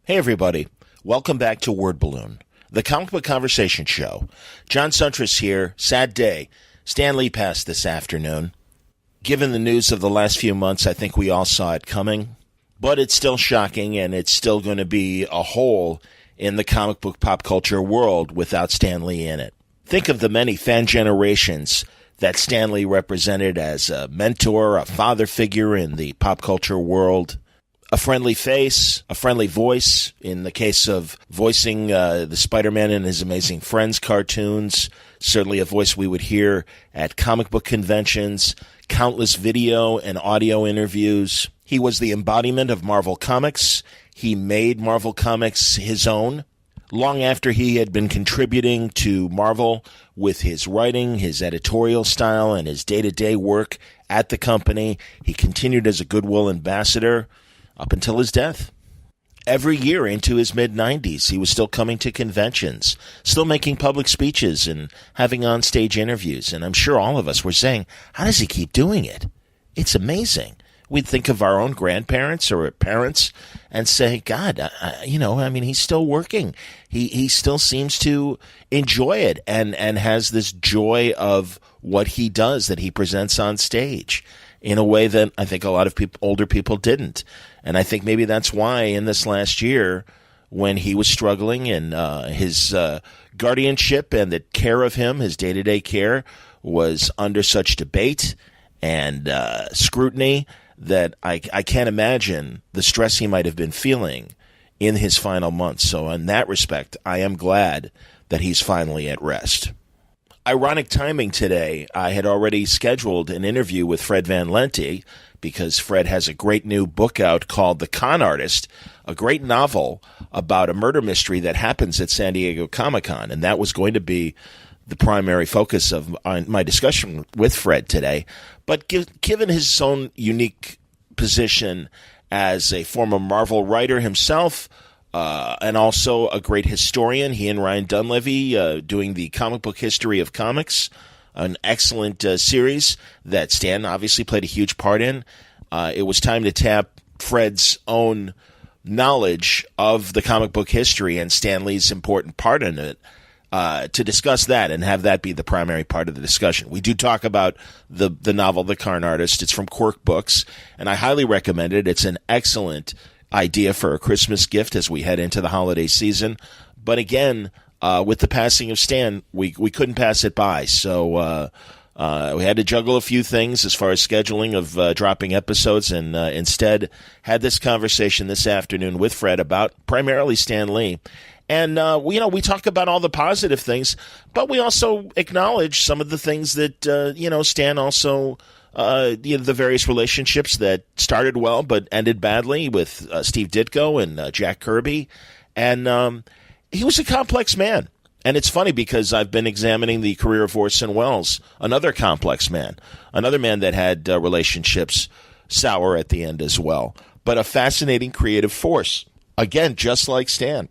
Hey everybody, welcome back to Word Balloon, the comic book conversation show. John Suntress here. Sad day. Stan Lee passed this afternoon. Given the news of the last few months, I think we all saw it coming. But it's still shocking, and it's still going to be a hole in the comic book pop culture world without Stan Lee in it. Think of the many fan generations that Stan Lee represented as a mentor, a father figure in the pop culture world. A friendly face, a friendly voice, in the case of voicing the Spider-Man and His Amazing Friends cartoons, certainly a voice we would hear at comic book conventions, countless video and audio interviews. He was the embodiment of Marvel Comics. He made Marvel Comics his own. Long after he had been contributing to Marvel with his writing, his editorial style, and his day-to-day work at the company, he continued as a goodwill ambassador up until his death. Every year into his mid-90s, he was still coming to conventions, still making public speeches and having on-stage interviews. And I'm sure all of us were saying, how does he keep doing it? It's amazing. We'd think of our own grandparents or parents and say, God, he's still working. He still seems to enjoy it and has this joy of what he does that he presents on stage in a way that I think a lot of older people didn't. And I think maybe that's why in this last year, when he was struggling and his guardianship and the care of him, his day-to-day care, was under such debate and scrutiny that I can't imagine the stress he might have been feeling in his final months. So in that respect, I am glad that he's finally at rest. Ironic timing today. I had already scheduled an interview with Fred Van Lente because Fred has a great new book out called The Con Artist, a great novel about a murder mystery that happens at San Diego Comic-Con. And that was going to be the primary focus of my discussion with Fred today. But given his own unique position as a former Marvel writer himself, and also a great historian, he and Ryan Dunlavey doing the comic book history of comics, an excellent series that Stan obviously played a huge part in. It was time to tap Fred's own knowledge of the comic book history and Stan Lee's important part in it to discuss that and have that be the primary part of the discussion. We do talk about the novel The Con Artist. It's from Quirk Books, and I highly recommend it. It's an excellent idea for a Christmas gift as we head into the holiday season. But again, with the passing of Stan, we couldn't pass it by. So we had to juggle a few things as far as scheduling of dropping episodes, and instead had this conversation this afternoon with Fred about primarily Stan Lee. And, we talk about all the positive things, but we also acknowledge some of the things that, Stan also, the various relationships that started well but ended badly with Steve Ditko and Jack Kirby. And he was a complex man. And it's funny because I've been examining the career of Orson Welles, another complex man, another man that had relationships sour at the end as well, but a fascinating creative force. Again, just like Stan.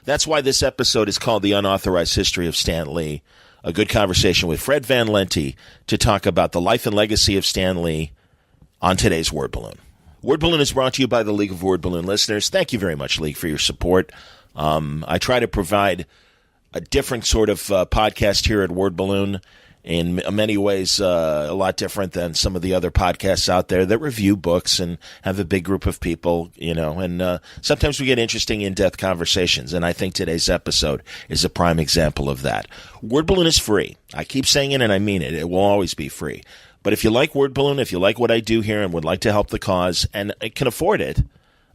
That's why this episode is called The Unauthorized History of Stan Lee, a good conversation with Fred Van Lente to talk about the life and legacy of Stan Lee on today's Word Balloon. Word Balloon is brought to you by the League of Word Balloon listeners. Thank you very much, League, for your support. I try to provide a different sort of podcast here at Word Balloon, in many ways a lot different than some of the other podcasts out there that review books and have a big group of people, and sometimes we get interesting in-depth conversations, and I think today's episode is a prime example of that. Word Balloon is free. I keep saying it, and I mean it. It will always be free. But if you like Word Balloon, if you like what I do here and would like to help the cause, and can afford it,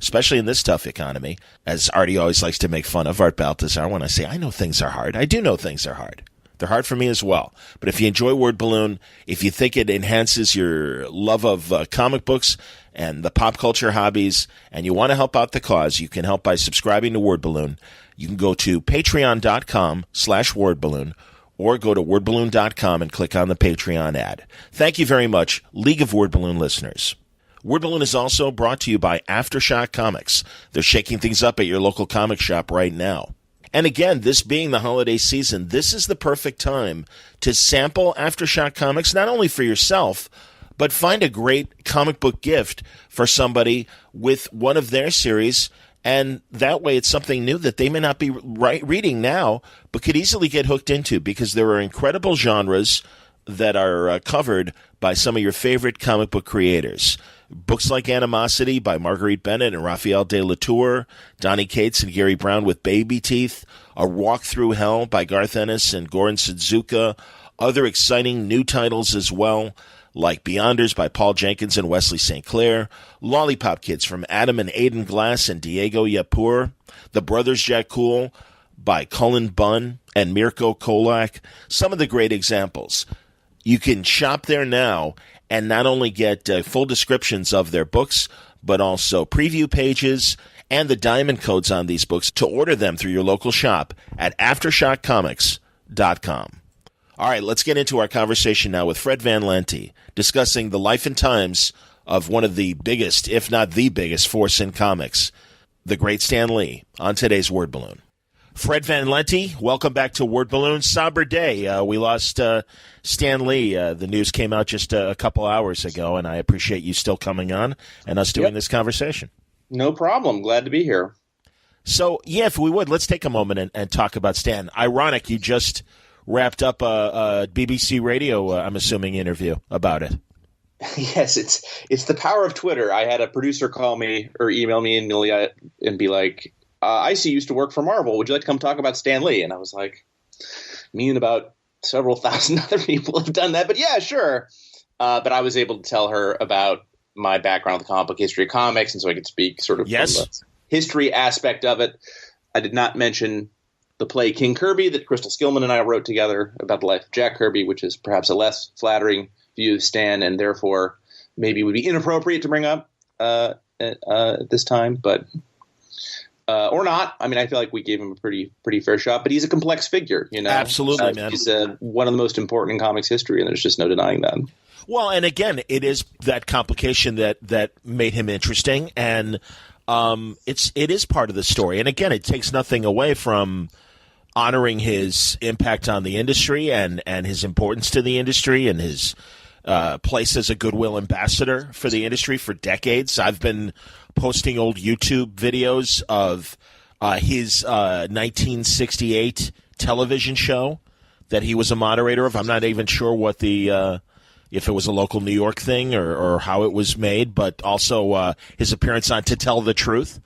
especially in this tough economy, as Artie always likes to make fun of, Art Baltazar, when I say, I know things are hard. I do know things are hard. They're hard for me as well. But if you enjoy Word Balloon, if you think it enhances your love of comic books and the pop culture hobbies, and you want to help out the cause, you can help by subscribing to Word Balloon. You can go to patreon.com/wordballoon or go to wordballoon.com and click on the Patreon ad. Thank you very much, League of Word Balloon listeners. Word Balloon is also brought to you by Aftershock Comics. They're shaking things up at your local comic shop right now. And again, this being the holiday season, this is the perfect time to sample Aftershock Comics, not only for yourself, but find a great comic book gift for somebody with one of their series And that way it's something new that they may not be reading now, but could easily get hooked into, because there are incredible genres that are covered by some of your favorite comic book creators. Books like Animosity by Marguerite Bennett and Raphael de la Tour, Donny Cates and Gary Brown with Baby Teeth, A Walk Through Hell by Garth Ennis and Goran Sudzuka, other exciting new titles as well, like Beyonders by Paul Jenkins and Wesley St. Clair, Lollipop Kids from Adam and Aidan Glass and Diego Yapur, The Brothers Jack Cool by Cullen Bunn and Mirko Kolak, some of the great examples. You can shop there now and not only get full descriptions of their books, but also preview pages and the diamond codes on these books to order them through your local shop at AftershockComics.com. All right, let's get into our conversation now with Fred Van Lente, discussing the life and times of one of the biggest, if not the biggest, force in comics, the great Stan Lee, on today's Word Balloon. Fred Van Lente, welcome back to Word Balloon. Somber day. We lost Stan Lee. The news came out just a couple hours ago, and I appreciate you still coming on and us doing this conversation. No problem. Glad to be here. So, yeah, if we would, let's take a moment and talk about Stan. Ironic, you just wrapped up a BBC Radio, I'm assuming, interview about it. Yes, it's the power of Twitter. I had a producer call me or email me and be like, I see you used to work for Marvel. Would you like to come talk about Stan Lee? And I was like, me and about several thousand other people have done that. But yeah, sure. But I was able to tell her about my background with the comic book history of comics, and so I could speak sort of from the history aspect of it. I did not mention the play King Kirby that Crystal Skillman and I wrote together about the life of Jack Kirby, which is perhaps a less flattering view of Stan, and therefore maybe would be inappropriate to bring up at this time, but or not. I mean, I feel like we gave him a pretty fair shot, but he's a complex figure, you know. Absolutely, man. He's one of the most important in comics history, and there's just no denying that. Well, and again, it is that complication that made him interesting, and it is part of the story. And again, it takes nothing away from honoring his impact on the industry and his importance to the industry and his place as a goodwill ambassador for the industry for decades. I've been posting old YouTube videos of his 1968 television show that he was a moderator of. I'm not even sure what the if it was a local New York thing or how it was made, but also his appearance on To Tell the Truth,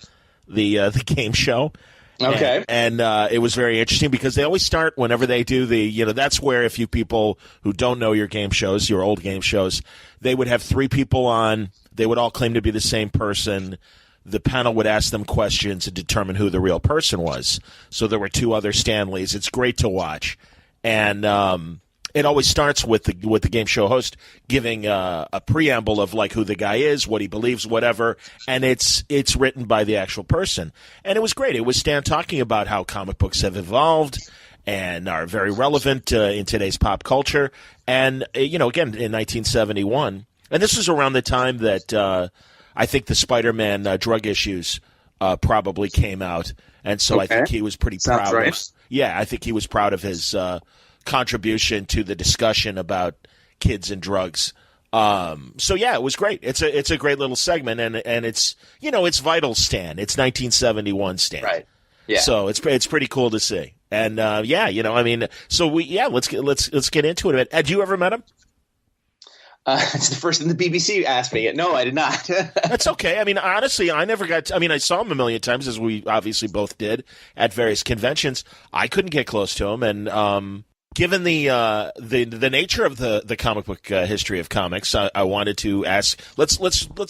the game show. Okay. And it was very interesting because they always start whenever they do that's where, if you people who don't know your game shows, your old game shows, they would have three people on. They would all claim to be the same person. The panel would ask them questions to determine who the real person was. So there were two other Stanleys. It's great to watch. And it always starts with the game show host giving a preamble of like who the guy is, what he believes, whatever, and it's written by the actual person. And it was great. It was Stan talking about how comic books have evolved and are very relevant in today's pop culture. And again, in 1971, and this was around the time that I think the Spider-Man drug issues probably came out, and so I think he was pretty proud. Right. I think he was proud of his contribution to the discussion about kids and drugs. So yeah, it was great. It's a great little segment, and it's it's vital Stan. It's 1971 Stan. Right. Yeah. So it's pretty cool to see. And let's get into it a bit. Had you ever met him? It's the first thing the BBC asked me. No, I did not. That's okay. I mean, honestly, I never got I saw him a million times, as we obviously both did at various conventions. I couldn't get close to him, and given the nature of the comic book history of comics, I wanted to ask. Let's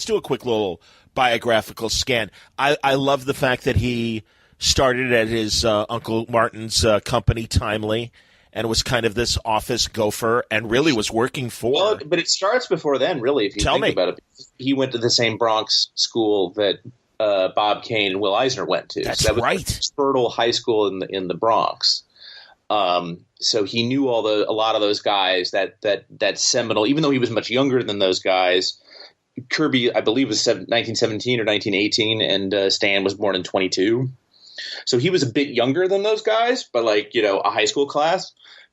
do a quick little biographical scan. I love the fact that he started at his Uncle Martin's company, Timely, and was kind of this office gopher, and really was working for. Well, but it starts before then, really. If you think about it, he went to the same Bronx school that Bob Kane and Will Eisner went to. That's so that right. was Spurtle High School in the Bronx. So he knew a lot of those guys. That seminal, even though he was much younger than those guys. Kirby, I believe, was 1917 or 1918, and Stan was born in 22. So he was a bit younger than those guys, but a high school class.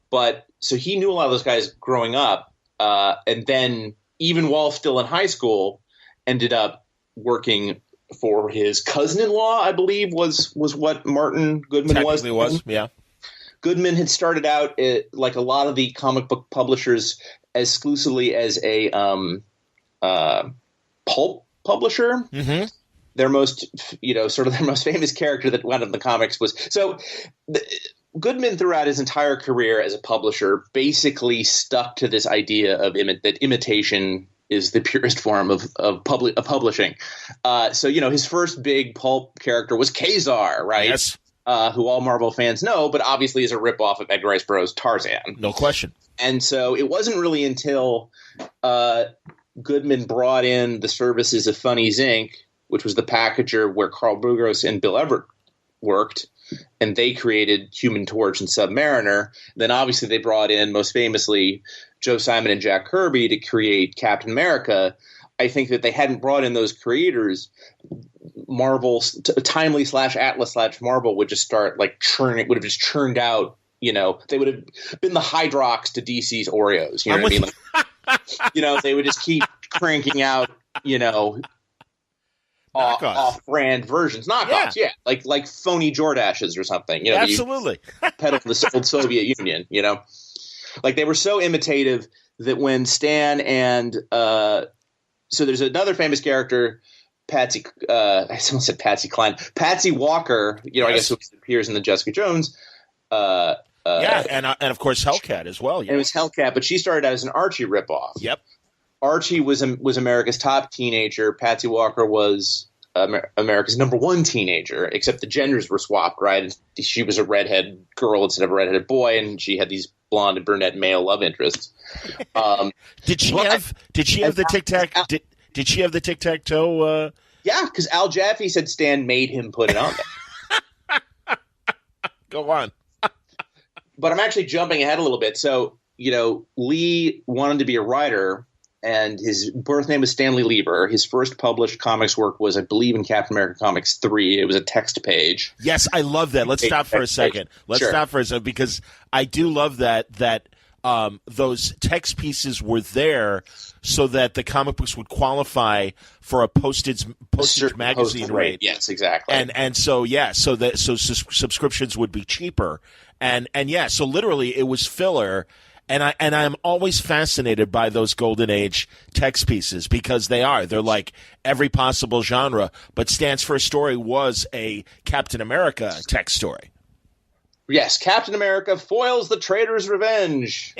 But so he knew a lot of those guys growing up, and then even while still in high school, ended up working for his cousin-in-law, I believe, was what Martin Goodman was. Yeah. Goodman had started out like a lot of the comic book publishers exclusively as a pulp publisher. Mm-hmm. Their most, sort of their most famous character that went up in the comics was Goodman throughout his entire career as a publisher basically stuck to this idea of that imitation is the purest form of publishing. So his first big pulp character was Kazar, right? Yes. Who all Marvel fans know, but obviously is a ripoff of Edgar Rice Burroughs' Tarzan. No question. And so it wasn't really until Goodman brought in the services of Funnies Inc., which was the packager where Carl Burgos and Bill Everett worked, and they created Human Torch and Submariner. Then obviously they brought in, most famously, Joe Simon and Jack Kirby to create Captain America. I think that they hadn't brought in those creators, Marvel, Timely / Atlas / Marvel would just start like churning. Would have just churned out. They would have been the Hydrox to DC's Oreos. You know what I mean? Like, they would just keep cranking out. Off-brand versions, knockoffs, yeah. like phony Jordashes or something. Absolutely. Peddle the old Soviet Union. Like they were so imitative that when Stan and so there's another famous character, Patsy. Someone said Patsy Cline, Patsy Walker. Yes. I guess who appears in the Jessica Jones. And of course Hellcat as well. And it was Hellcat, but she started out as an Archie ripoff. Yep. Archie was America's top teenager. Patsy Walker was America's number one teenager, except the genders were swapped, right? She was a redhead girl instead of a redheaded boy, and she had these blonde and brunette male love interests. Did she have the tic tac? Did she have the tic tac toe? Yeah, because Al Jaffe said Stan made him put it on there. Go on. But I'm actually jumping ahead a little bit. So Lee wanted to be a writer. And his birth name was Stanley Lieber. His first published comics work was, I believe, in Captain America Comics 3. It was a text page. Yes, I love that. Let's stop for a second. Stop for a second because I do love that those text pieces were there so that the comic books would qualify for a postage magazine rate. Yes, exactly. And so subscriptions would be cheaper. And so literally it was filler. And I'm always fascinated by those Golden Age text pieces because they're like every possible genre. But Stan's first story was a Captain America text story. Yes, Captain America foils the traitor's revenge.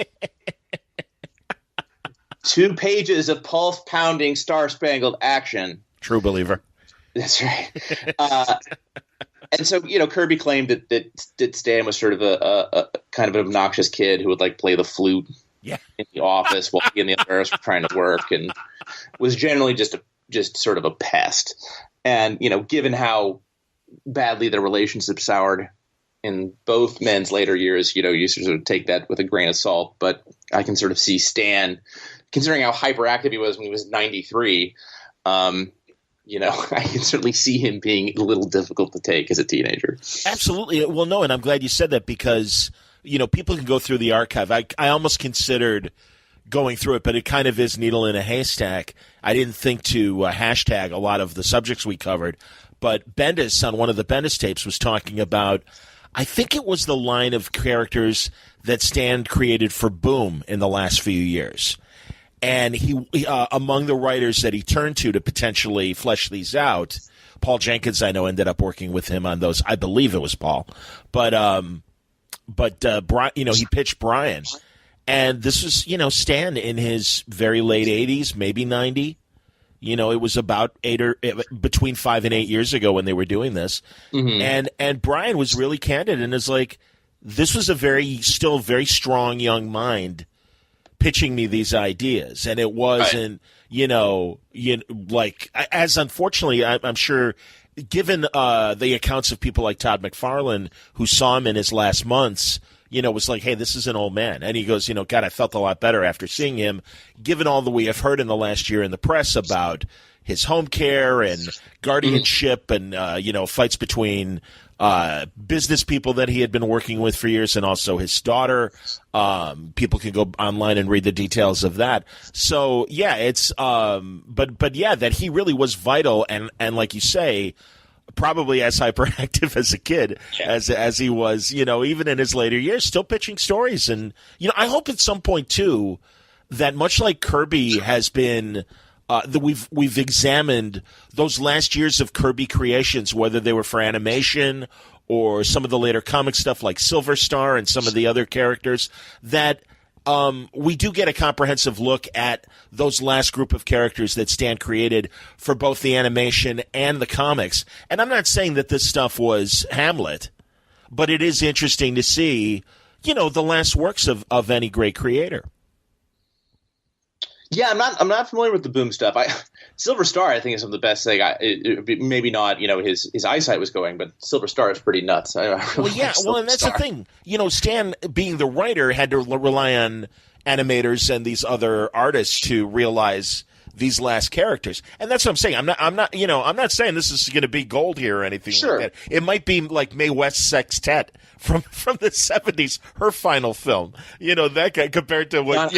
2 pages of pulse-pounding, star-spangled action. True believer. That's right. And so, Kirby claimed that Stan was sort of a kind of an obnoxious kid who would like play the flute in the office while he and the others were trying to work, and was generally just sort of a pest. And given how badly their relationship soured in both men's later years, you sort of take that with a grain of salt. But I can sort of see Stan, considering how hyperactive he was when he was 93. I can certainly see him being a little difficult to take as a teenager. Absolutely. Well, no, and I'm glad you said that because, people can go through the archive. I almost considered going through it, but it kind of is needle in a haystack. I didn't think to hashtag a lot of the subjects we covered, but Bendis on one of the Bendis tapes was talking about, I think it was the line of characters that Stan created for Boom in the last few years. And he among the writers that he turned to potentially flesh these out, Paul Jenkins, I know, ended up working with him on those. I believe it was Paul, but Brian, he pitched Brian, and this was Stan in his very late 80s, maybe 90. It was about between 5 and 8 years ago when they were doing this, and Brian was really candid and is like, this was still very strong young mind pitching me these ideas, and it wasn't, as unfortunately, I'm sure, given the accounts of people like Todd McFarlane who saw him in his last months, was like, hey, this is an old man. And he goes, God, I felt a lot better after seeing him, given all that we have heard in the last year in the press about, his home care and guardianship and fights between business people that he had been working with for years and also his daughter. People can go online and read the details of that. So yeah, it's but yeah, that he really was vital and like you say, probably as hyperactive as a kid as he was, even in his later years, still pitching stories. And I hope at some point too that much like Kirby has been. That we've examined those last years of Kirby creations, whether they were for animation or some of the later comic stuff like Silver Star and some of the other characters, that we do get a comprehensive look at those last group of characters that Stan created for both the animation and the comics. And I'm not saying that this stuff was Hamlet, but it is interesting to see, the last works of any great creator. Yeah, I'm not familiar with the Boom stuff. Silver Star, I think, is some of the best thing. Maybe not, his eyesight was going, but Silver Star is pretty nuts. And that's the thing. Stan, being the writer, had to rely on animators and these other artists to realize these last characters, and that's what I'm saying. I'm not saying this is going to be gold here or anything like that. It might be like Mae West's Sextet from the '70s, her final film. That guy compared to what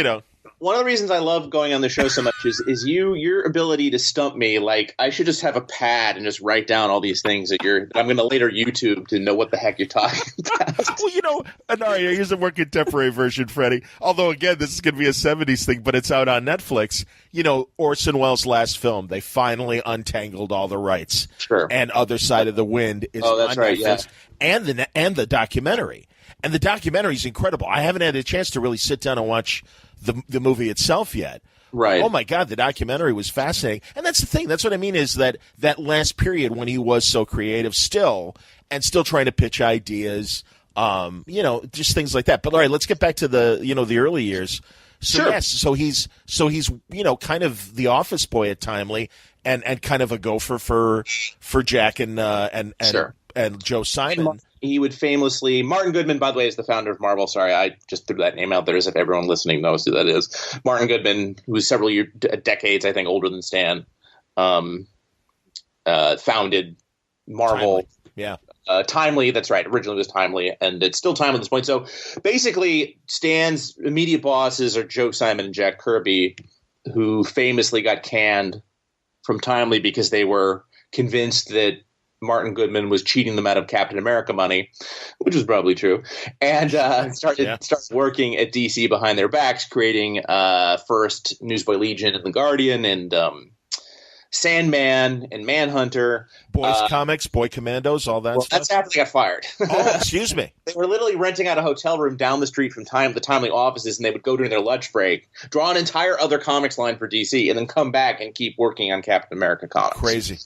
One of the reasons I love going on the show so much is your ability to stump me. Like, I should just have a pad and just write down all these things that I'm going to later YouTube to know what the heck you're talking about. Well, Anaria, here's a more contemporary version, Freddie. Although, again, this is going to be a 70s thing, but it's out on Netflix. Orson Welles' last film, they finally untangled all the rights. Sure. And Other Side of the Wind is on Netflix. Yeah. And the documentary. And the documentary is incredible. I haven't had a chance to really sit down and watch the movie itself yet. Right. Oh my God, the documentary was fascinating. And that's the thing. That's what I mean is that last period when he was so creative still trying to pitch ideas, just things like that. But all right, let's get back to the early years. So sure. Yes, so he's kind of the office boy at Timely and kind of a gopher for Jack and Joe Simon. He would famously – Martin Goodman, by the way, is the founder of Marvel. Sorry, I just threw that name out there as if everyone listening knows who that is. Martin Goodman, who was several decades, I think, older than Stan, founded Marvel. Timely. Yeah. Timely, that's right. Originally it was Timely, and it's still Timely at this point. So basically, Stan's immediate bosses are Joe Simon and Jack Kirby, who famously got canned from Timely because they were convinced that Martin Goodman was cheating them out of Captain America money, which was probably true, and started working at DC behind their backs, creating first Newsboy Legion and The Guardian and Sandman and Manhunter. Boys Comics, Boy Commandos, all that stuff. That's after they got fired. Oh, excuse me. They were literally renting out a hotel room down the street from the Timely offices, and they would go during their lunch break, draw an entire other comics line for DC, and then come back and keep working on Captain America comics. Crazy.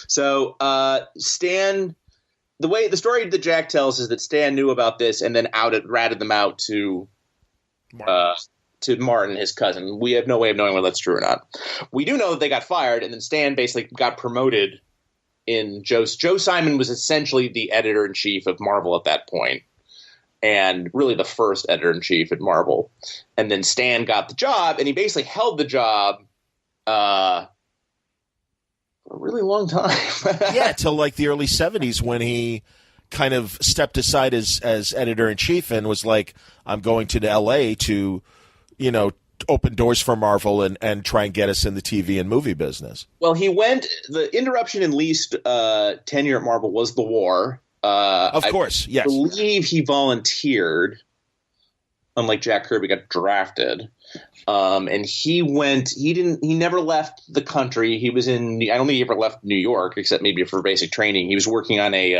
So Stan, the story that Jack tells is that Stan knew about this and then ratted them out to Martin, his cousin. We have no way of knowing whether that's true or not. We do know that they got fired, and then Stan basically got promoted in Joe Simon was essentially the editor-in-chief of Marvel at that point, and really the first editor-in-chief at Marvel. And then Stan got the job, and he basically held the job a really long time. Yeah, till like the early 70s when he kind of stepped aside as editor-in-chief and was like, I'm going to L.A. to, open doors for Marvel and try and get us in the TV and movie business. Well, the interruption in Lee's tenure at Marvel was the war. Of course, yes. I believe he volunteered, unlike Jack Kirby got drafted. And he never left the country. He was I don't think he ever left New York except maybe for basic training. He was working on they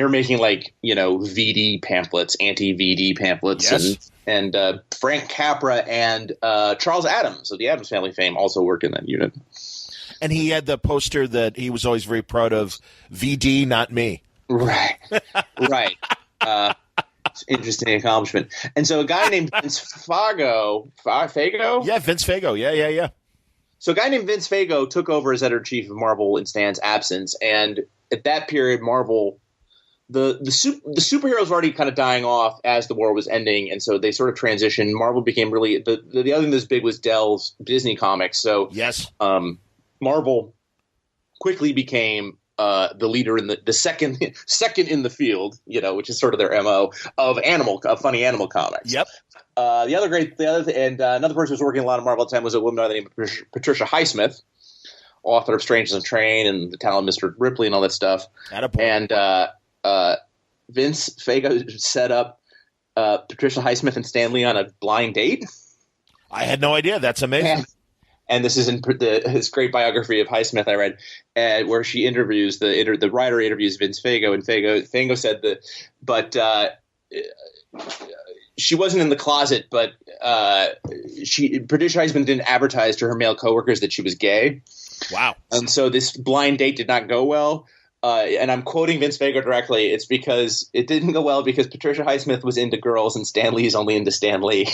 were making VD pamphlets, anti-VD pamphlets. Yes. And Frank Capra and Charles Addams of the Addams Family fame also worked in that unit. And he had the poster that he was always very proud of, VD, not me. Right. Right. It's an interesting accomplishment. And so a guy named Vince Fago? Yeah, Vince Fago. Yeah. So a guy named Vince Fago took over as editor-in-chief of Marvel in Stan's absence. And at that period, Marvel, the superheroes were already kind of dying off as the war was ending. And so they sort of transitioned. Marvel became really – the other thing that was big was Dell's Disney Comics. So yes. Marvel quickly became the leader in the second in the field, which is sort of their MO of funny animal comics. Yep. Another person who was working a lot of Marvel at the time was a woman by the name of Patricia Highsmith, author of Strangers on Train and The Talented Mr. Ripley and all that stuff. And Vince Fago set up Patricia Highsmith and Stan Lee on a blind date. I had no idea. That's amazing. And this is in his great biography of Highsmith I read, where she interviews the writer interviews Vince Fago, and Fago said she wasn't in the closet, but Patricia Highsmith didn't advertise to her male coworkers that she was gay. Wow. And so this blind date did not go well. And I'm quoting Vince Fago directly. It's because it didn't go well because Patricia Highsmith was into girls and Stan Lee is only into Stan Lee.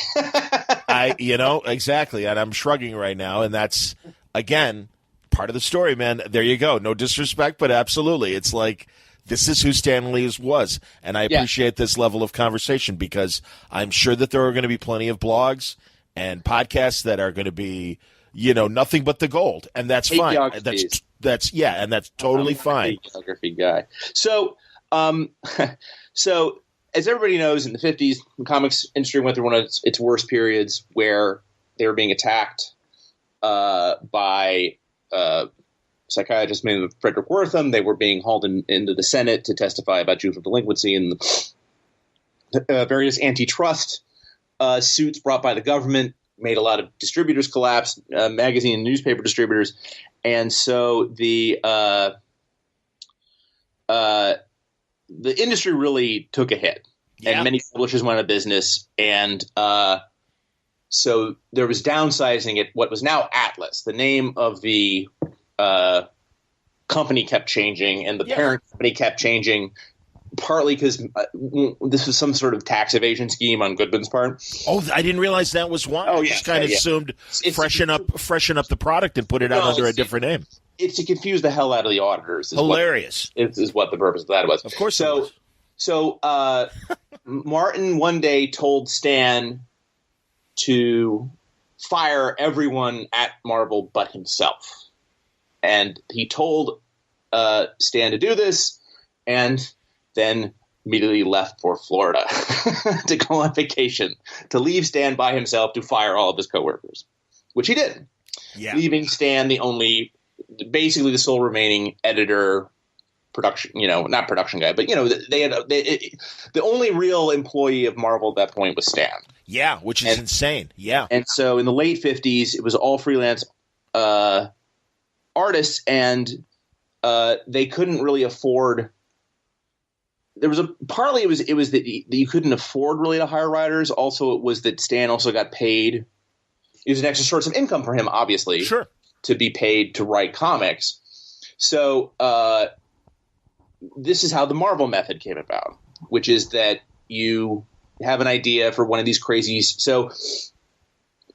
Exactly. And I'm shrugging right now. And that's, again, part of the story, man. There you go. No disrespect, but absolutely. It's like, this is who Stan Lee was. And I appreciate this level of conversation because I'm sure that there are going to be plenty of blogs and podcasts that are going to be, nothing but the gold. And that's fine. And that's totally fine. Geography guy. So, as everybody knows, in the 50s, the comics industry went through one of its worst periods where they were being attacked by psychiatrist named Frederick Wortham. They were being hauled into the Senate to testify about juvenile delinquency and the various antitrust suits brought by the government made a lot of distributors collapse, magazine and newspaper distributors. And so the industry really took a hit, and many publishers went out of business. And so there was downsizing at what was now Atlas. The name of the company kept changing, and the parent company kept changing, partly because this was some sort of tax evasion scheme on Goodman's part. Oh, I didn't realize that was why. I just kind of assumed freshen up the product and put it out under a different name. It's to confuse the hell out of the auditors. Hilarious. Is what the purpose of that was. Of course. So Martin one day told Stan to fire everyone at Marvel but himself. And he told Stan to do this, and then immediately left for Florida to go on vacation, to leave Stan by himself to fire all of his coworkers, which he did. Yeah. Leaving Stan basically the sole remaining editor, production, not production guy, but the only real employee of Marvel at that point was Stan. Yeah, which is insane. Yeah. And so in the late 50s, it was all freelance artists, and they couldn't really afford. There was partly it was that you couldn't afford really to hire writers. Also, it was that Stan also got paid. It was an extra source of income for him, obviously. Sure. To be paid to write comics. So this is how the Marvel method came about, which is that you have an idea for one of these crazies. So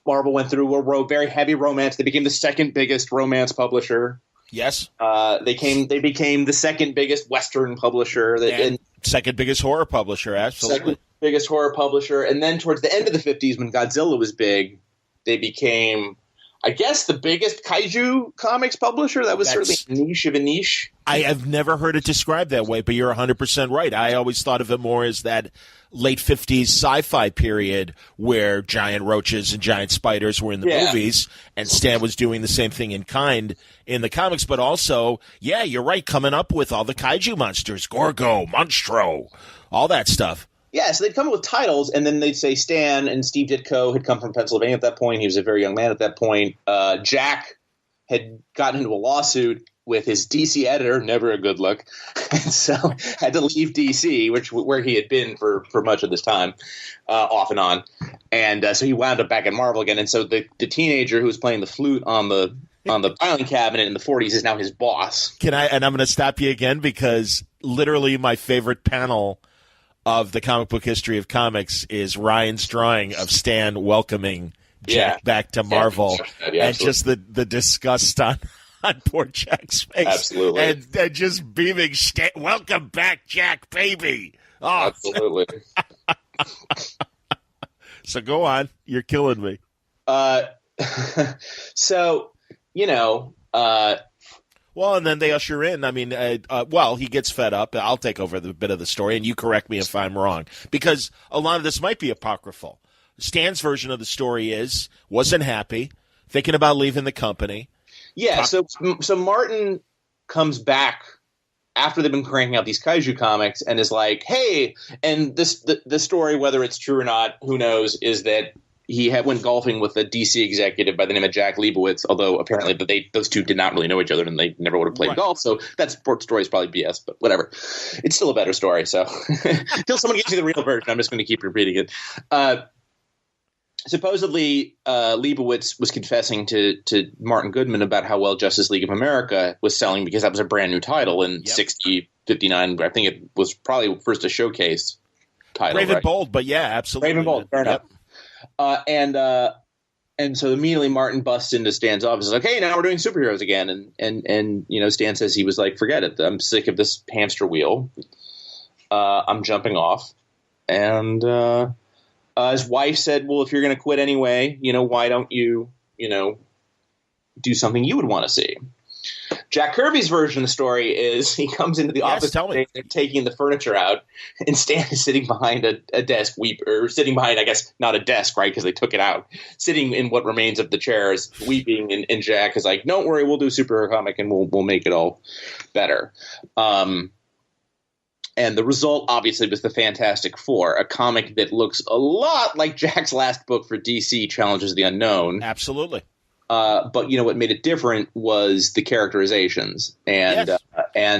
Marvel went through a very heavy romance. They became the second biggest romance publisher. Yes. They became the second biggest Western publisher. And second biggest horror publisher, absolutely. Second biggest horror publisher. And then towards the end of the 50s, when Godzilla was big, they became, I guess, the biggest kaiju comics publisher. That was certainly a niche of a niche. I have never heard it described that way, but you're 100% right. I always thought of it more as that late 50s sci-fi period where giant roaches and giant spiders were in the movies, and Stan was doing the same thing in kind in the comics, but also, you're right, coming up with all the kaiju monsters, Gorgo, Monstro, all that stuff. Yeah, so they'd come up with titles, and then they'd say Stan and Steve Ditko had come from Pennsylvania at that point. He was a very young man at that point. Jack had gotten into a lawsuit with his DC editor, never a good look, and so had to leave DC, where he had been for much of this time, off and on. And so he wound up back at Marvel again. And so the teenager who was playing the flute on the filing cabinet in the 40s is now his boss. And I'm going to stop you again because literally my favorite panel of the comic book history of comics is Ryan's drawing of Stan welcoming Jack back to Marvel, and just the disgust on poor Jack's face. Absolutely. And just beaming, welcome back, Jack, baby. Oh. Absolutely. So go on. You're killing me. So, Well, and then they usher in. I mean, he gets fed up. I'll take over the bit of the story, and you correct me if I'm wrong, because a lot of this might be apocryphal. Stan's version of the story wasn't happy, thinking about leaving the company. Yeah, so Martin comes back after they've been cranking out these kaiju comics and is like, hey, and the story, whether it's true or not, who knows, is that he went golfing with a DC executive by the name of Jack Leibowitz, although apparently those two did not really know each other and they never would have played golf. So that sports story is probably BS, but whatever. It's still a better story. So until someone gives you the real version, I'm just going to keep repeating it. Supposedly, Leibowitz was confessing to Martin Goodman about how well Justice League of America was selling because that was a brand new title in 59. I think it was probably first a showcase title. Brave and right? Bold, but yeah, absolutely. Brave and Bold, fair enough. And so immediately Martin busts into Stan's office. He's like, hey, now we're doing superheroes again. And Stan says he was like, forget it. I'm sick of this hamster wheel. I'm jumping off. And his wife said, well, if you're going to quit anyway, why don't you, do something you would want to see? Jack Kirby's version of the story is he comes into the office and they're taking the furniture out, and Stan is sitting behind a desk, or sitting behind, I guess, not a desk, right, because they took it out, sitting in what remains of the chairs, weeping, and Jack is like, don't worry, we'll do a superhero comic and we'll make it all better. And the result, obviously, was the Fantastic Four, a comic that looks a lot like Jack's last book for DC, Challenges the Unknown. Absolutely. But what made it different was the characterizations and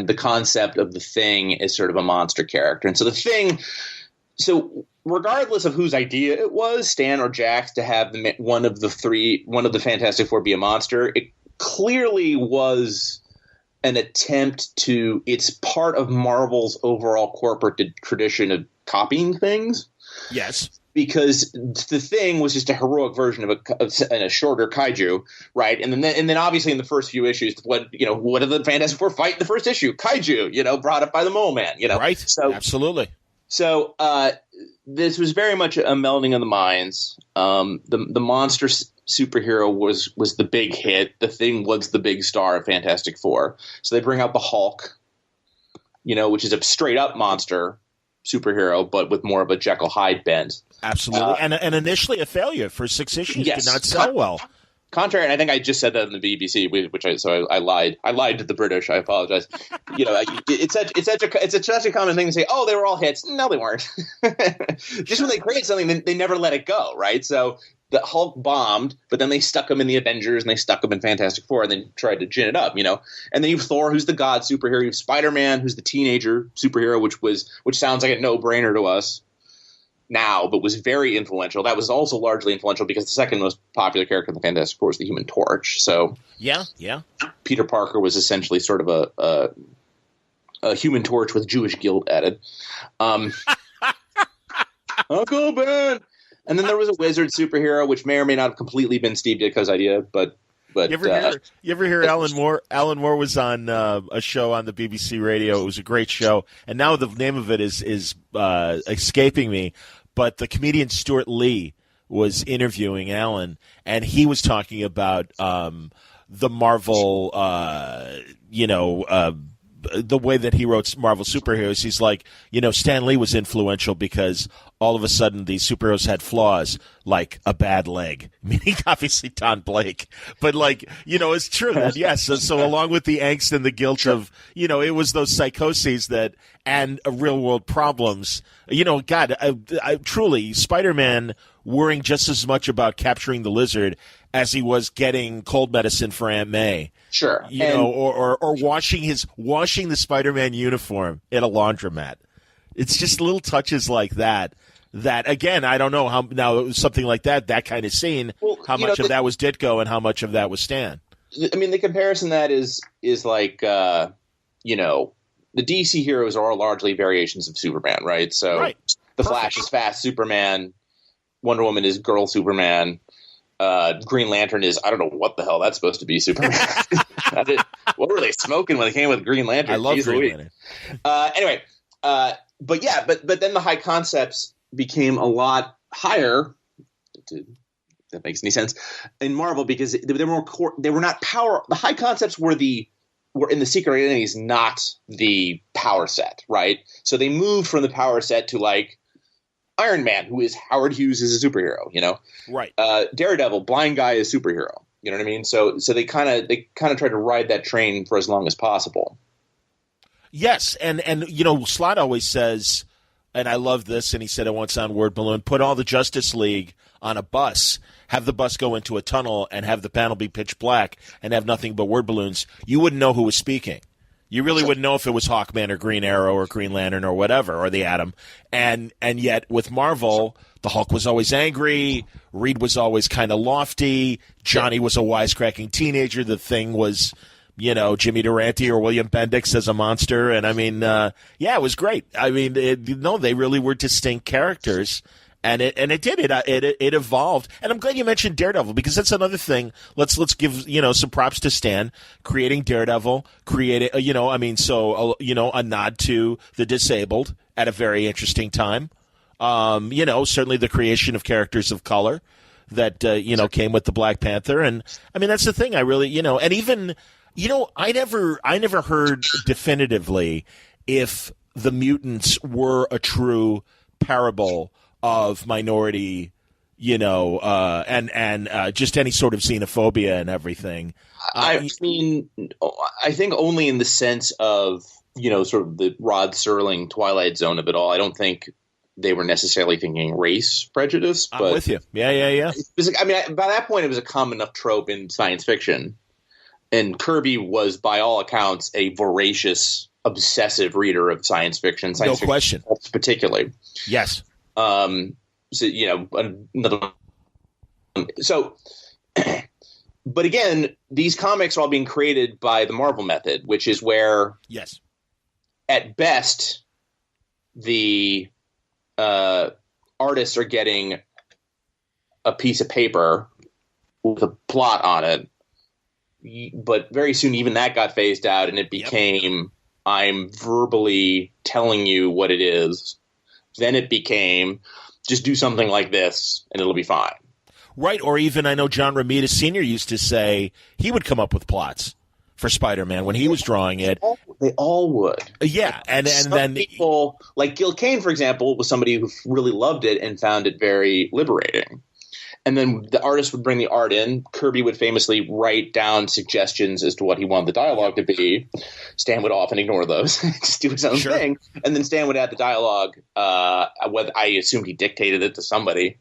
the concept of the Thing as sort of a monster character. And so the Thing, so regardless of whose idea it was, Stan or Jack's, to have one of the Fantastic Four be a monster, it clearly was an attempt to. It's part of Marvel's overall corporate tradition of copying things. Yes. Because the Thing was just a heroic version of a shorter kaiju, right? And then obviously in the first few issues, what did the Fantastic Four fight in the first issue? Kaiju, brought up by the Mole Man, Right. So absolutely. So this was very much a melding of the minds. The monster superhero was the big hit. The Thing was the big star of Fantastic Four. So they bring out the Hulk, which is a straight up monster superhero, but with more of a Jekyll Hyde bent. Absolutely, and initially a failure for 6 issues. Did not sell well. Contrary, and I think I just said that in the BBC, I lied. I lied to the British. I apologize. It's such a common thing to say. Oh, they were all hits. No, they weren't. Just when they create something, they never let it go. Right. So the Hulk bombed, but then they stuck him in the Avengers and they stuck him in Fantastic Four and then tried to gin it up. And then you have Thor, who's the god superhero. You have Spider-Man, who's the teenager superhero, which sounds like a no-brainer to us now, but was very influential. That was also largely influential because the second most popular character in the Fantastic Four is the Human Torch. So yeah, Peter Parker was essentially sort of a Human Torch with Jewish guilt added. Uncle Ben. And then there was a wizard superhero, which may or may not have completely been Steve Ditko's idea, but. You ever hear Alan Moore? Alan Moore was on a show on the BBC radio. It was a great show, and now the name of it is escaping me. But the comedian Stuart Lee was interviewing Alan, and he was talking about the Marvel, the way that he wrote Marvel superheroes. He's like, Stan Lee was influential because all of a sudden these superheroes had flaws, like a bad leg, meaning obviously Don Blake. But it's true that, yes. So along with the angst and the guilt of, it was those psychoses and real world problems, God, I truly, Spider-Man worrying just as much about capturing the lizard as he was getting cold medicine for Aunt May. Sure. Or washing the Spider-Man uniform in a laundromat. It's just little touches like that. That, again, I don't know how now it was something like that kind of scene, how much of that was Ditko and how much of that was Stan. I mean, the comparison that is like, the DC heroes are all largely variations of Superman, right? So right. The Flash is fast Superman, Wonder Woman is girl Superman, Green Lantern is, I don't know what the hell that's supposed to be, Superman. What were they smoking when they came with Green Lantern? I love Green Lantern. Anyway, but then the high concepts became a lot higher, to that makes any sense, in Marvel, because they were not power. The high concepts were in the Secret Identities, not the power set, right? So they moved from the power set to like Iron Man, who is Howard Hughes is a superhero, Right. Daredevil, blind guy is superhero. You know what I mean? So they kind of tried to ride that train for as long as possible. Yes, and Slott always says, and I love this, and he said it once on Word Balloon, put all the Justice League on a bus, have the bus go into a tunnel, and have the panel be pitch black, and have nothing but word balloons. You wouldn't know who was speaking. You really wouldn't know if it was Hawkman or Green Arrow or Green Lantern or whatever, or the Atom. And yet with Marvel, the Hulk was always angry, Reed was always kind of lofty, Johnny was a wisecracking teenager, the Thing was, Jimmy Durante or William Bendix as a monster. And I mean, it was great. I mean, they really were distinct characters. And it evolved. And I'm glad you mentioned Daredevil, because that's another thing. Let's give, some props to Stan creating Daredevil, a nod to the disabled at a very interesting time. Certainly the creation of characters of color that, came with the Black Panther. And I mean, that's the thing I really, and even, I never heard definitively if the mutants were a true parable of minority, and just any sort of xenophobia and everything. I mean, I think only in the sense of, sort of the Rod Serling Twilight Zone of it all. I don't think they were necessarily thinking race prejudice. But I'm with you. Yeah. By that point, it was a common enough trope in science fiction. And Kirby was, by all accounts, a voracious, obsessive reader of science fiction. No question. Particularly. Yes. Another. So, but again, these comics are all being created by the Marvel method, which is where, yes, at best, the artists are getting a piece of paper with a plot on it, but very soon even that got phased out, and it became, I'm verbally telling you what it is. Then it became, just do something like this and it'll be fine. Right, or even I know John Romita Sr. used to say he would come up with plots for Spider-Man when he was drawing it. They all would. Yeah, and then people, like Gil Kane, for example, was somebody who really loved it and found it very liberating. And then the artist would bring the art in. Kirby would famously write down suggestions as to what he wanted the dialogue to be. Stan would often ignore those, just do his own thing. And then Stan would add the dialogue. I assumed he dictated it to somebody.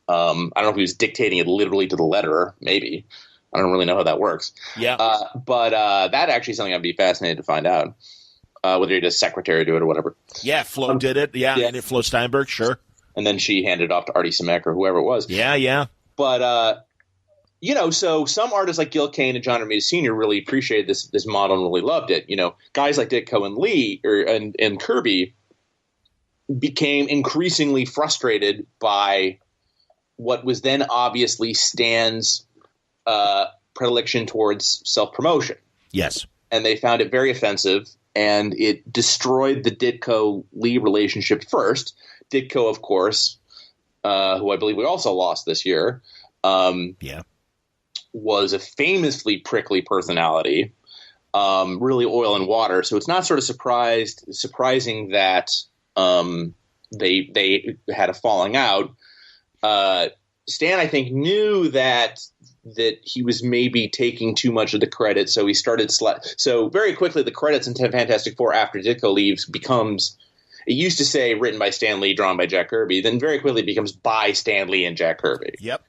I don't know if he was dictating it literally to the letterer. Maybe. I don't really know how that works. Yeah. But that actually is something I'd be fascinated to find out. Whether he does secretary do it or whatever. Yeah, Flo did it. Yeah, and Flo Steinberg, sure. And then she handed it off to Artie Simek or whoever it was. Yeah. But, so some artists like Gil Kane and John Romita Sr. really appreciated this model and really loved it. Guys like Ditko and Lee and Kirby became increasingly frustrated by what was then obviously Stan's predilection towards self-promotion. Yes. And they found it very offensive, and it destroyed the Ditko-Lee relationship first. Ditko, of course, who I believe we also lost this year, was a famously prickly personality, really oil and water. So it's not sort of surprising that they had a falling out. Stan, I think, knew that he was maybe taking too much of the credit, so he started so very quickly the credits in Fantastic Four after Ditko leaves becomes. It used to say written by Stan Lee, drawn by Jack Kirby. Then very quickly it becomes by Stan Lee and Jack Kirby. Yep.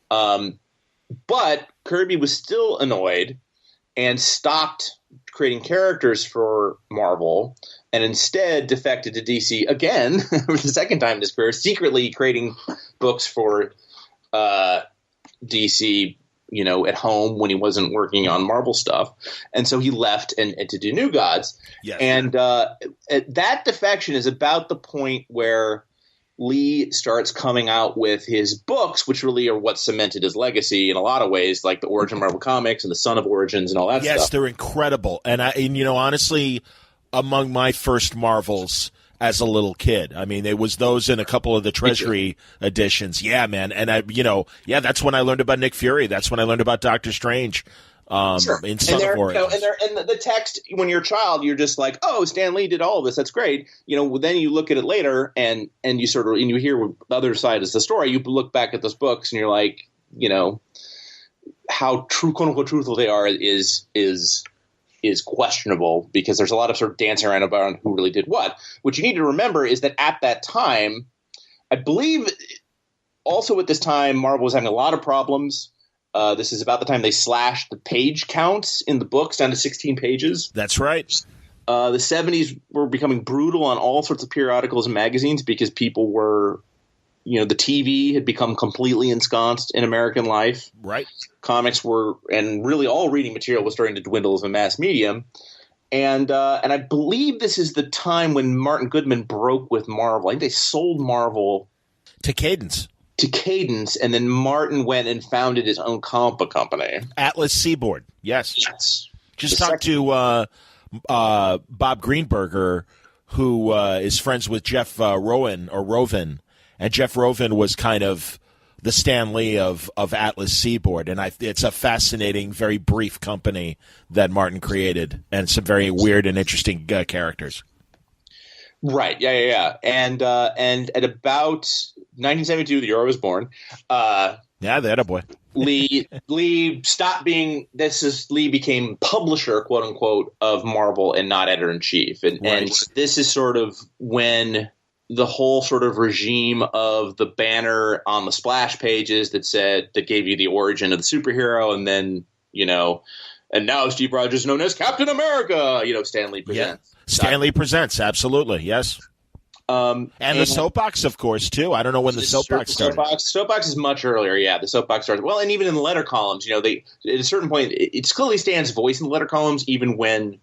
But Kirby was still annoyed and stopped creating characters for Marvel and instead defected to DC again for the second time in his career, secretly creating books for DC, at home when he wasn't working on Marvel stuff. And so he left and to do New Gods. Yes. And that defection is about the point where Lee starts coming out with his books, which really are what cemented his legacy in a lot of ways, like the Origin Marvel Comics and the Son of Origins and all that stuff. Yes, they're incredible. And honestly, among my first Marvels as a little kid. I mean, it was those in a couple of the Treasury editions. Yeah, man. And that's when I learned about Nick Fury. That's when I learned about Doctor Strange. Sure. In Son of Origins. And the text, when you're a child, you're just like, oh, Stan Lee did all this. That's great. Then you look at it later and you sort of, and you hear what the other side is the story. You look back at those books and you're like, how true, quote unquote, truthful they are is questionable, because there's a lot of sort of dancing around about who really did what. What you need to remember is that at that time, I believe also at this time, Marvel was having a lot of problems. This is about the time they slashed the page counts in the books down to 16 pages. That's right. The 70s were becoming brutal on all sorts of periodicals and magazines because people were, the TV had become completely ensconced in American life. Right. Comics were, and really all reading material was starting to dwindle as a mass medium. And I believe this is the time when Martin Goodman broke with Marvel. I think they sold Marvel to Cadence. And then Martin went and founded his own comic book company. Atlas Seaboard, yes. Just talked to Bob Greenberger, who is friends with Jeff Rovin, and Jeff Rovin was kind of the Stan Lee of Atlas Seaboard, and it's a fascinating, very brief company that Martin created, and some very weird and interesting characters. Right. Yeah. And at about 1972, the year I was born. That a boy. Lee stopped being. Lee became publisher, quote unquote, of Marvel and not editor in chief. And this is sort of when the whole sort of regime of the banner on the splash pages that gave you the origin of the superhero, and then and now Steve Rogers known as Captain America. Stan Lee presents. Yeah. Stan Lee presents, absolutely, yes. And the soapbox, of course, too. I don't know when the soapbox started. Soapbox is much earlier, yeah. The soapbox started. Well, and even in the letter columns, they at a certain point, it clearly Stan's voice in the letter columns, even when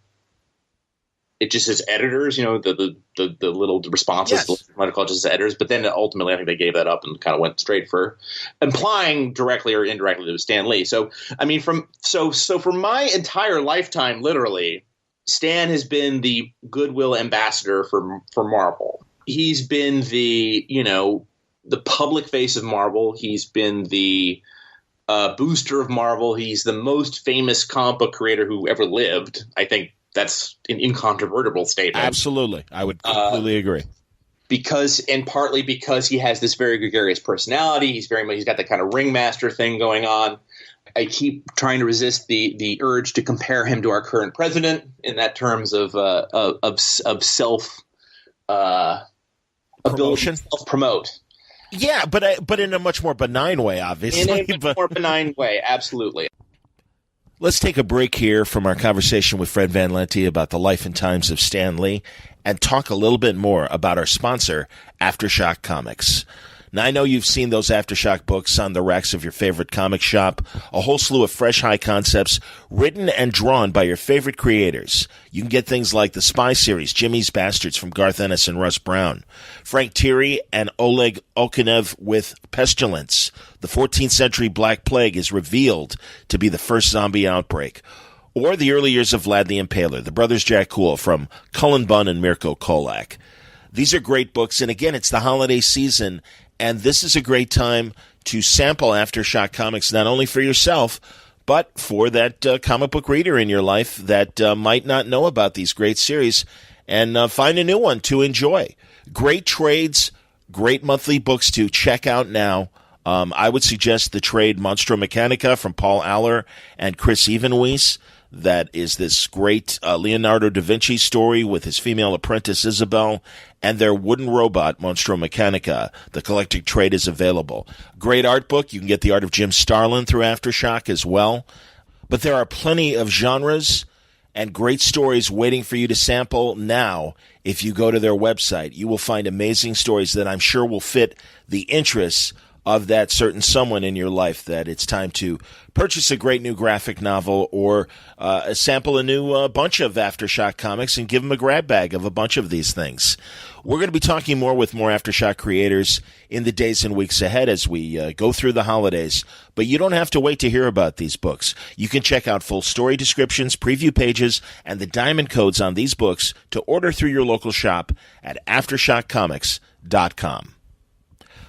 it just says editors, the little responses, yes. The letter columns just says editors. But then ultimately, I think they gave that up and kind of went straight for implying directly or indirectly that it was Stan Lee. So, I mean, so for my entire lifetime, literally, Stan has been the goodwill ambassador for Marvel. He's been the public face of Marvel. He's been the booster of Marvel. He's the most famous comic book creator who ever lived. I think that's an incontrovertible statement. Absolutely. I would completely agree. Partly because he has this very gregarious personality. He's got that kind of ringmaster thing going on. I keep trying to resist the urge to compare him to our current president in that terms of self promotion, self-promote. Yeah, but in a much more benign way, obviously. In a much more benign way, absolutely. Let's take a break here from our conversation with Fred Van Lente about the life and times of Stan Lee and talk a little bit more about our sponsor, Aftershock Comics. Now, I know you've seen those Aftershock books on the racks of your favorite comic shop, a whole slew of fresh high concepts written and drawn by your favorite creators. You can get things like the Spy series, Jimmy's Bastards from Garth Ennis and Russ Brown, Frank Thierry and Oleg Okunev with Pestilence. The 14th century Black Plague is revealed to be the first zombie outbreak. Or the early years of Vlad the Impaler, the Brothers Jack Cool from Cullen Bunn and Mirko Kolak. These are great books, and again, it's the holiday season, and this is a great time to sample Aftershock Comics, not only for yourself, but for that comic book reader in your life that might not know about these great series, and find a new one to enjoy. Great trades, great monthly books to check out now. I would suggest the trade Monstro Mechanica from Paul Aller and Chris Evenwies. That is this great Leonardo da Vinci story with his female apprentice Isabel and their wooden robot Monstro Mechanica. The collected trade is available. Great art book. You can get the art of Jim Starlin through Aftershock as well. But there are plenty of genres and great stories waiting for you to sample now. If you go to their website, you will find amazing stories that I'm sure will fit the interests of that certain someone in your life that it's time to purchase a great new graphic novel or sample a new bunch of Aftershock comics and give them a grab bag of a bunch of these things. We're going to be talking more with more Aftershock creators in the days and weeks ahead as we go through the holidays. But you don't have to wait to hear about these books. You can check out full story descriptions, preview pages, and the diamond codes on these books to order through your local shop at AftershockComics.com.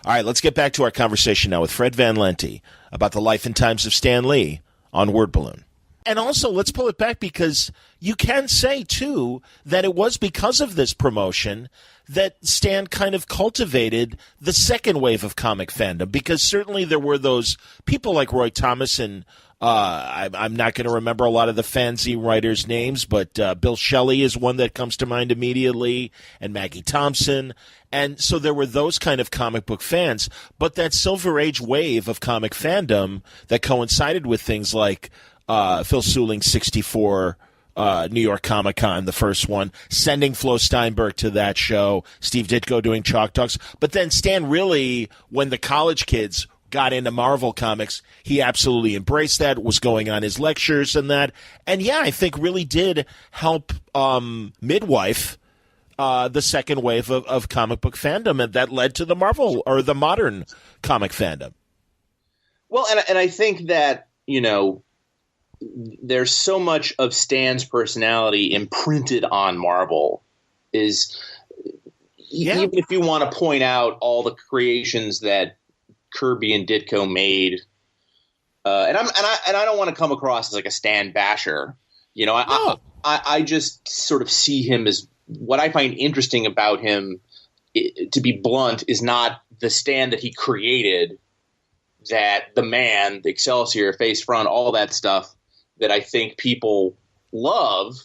All right, let's get back to our conversation now with Fred Van Lente about the life and times of Stan Lee on Word Balloon. And also, let's pull it back because you can say, too, that it was because of this promotion that Stan kind of cultivated the second wave of comic fandom, because certainly there were those people like Roy Thomas and I'm not going to remember a lot of the fanzine writers' names, but Bill Shelley is one that comes to mind immediately, and Maggie Thompson. And so there were those kind of comic book fans, but that Silver Age wave of comic fandom that coincided with things like Phil Seuling's 64 New York Comic Con, the first one, sending Flo Steinberg to that show, Steve Ditko doing Chalk Talks. But then Stan really, when the college kids got into Marvel Comics, he absolutely embraced that, was going on his lectures and that. And yeah, I think really did help midwife the second wave of comic book fandom, and that led to the Marvel or the modern comic fandom. Well, and I think that, there's so much of Stan's personality imprinted on Marvel. Even if you want to point out all the creations that Kirby and Ditko made, and I don't want to come across as like a Stan basher. I just sort of see him as, what I find interesting about him, to be blunt, is not the Stan that he created, that the man, the Excelsior, face front, all that stuff that I think people love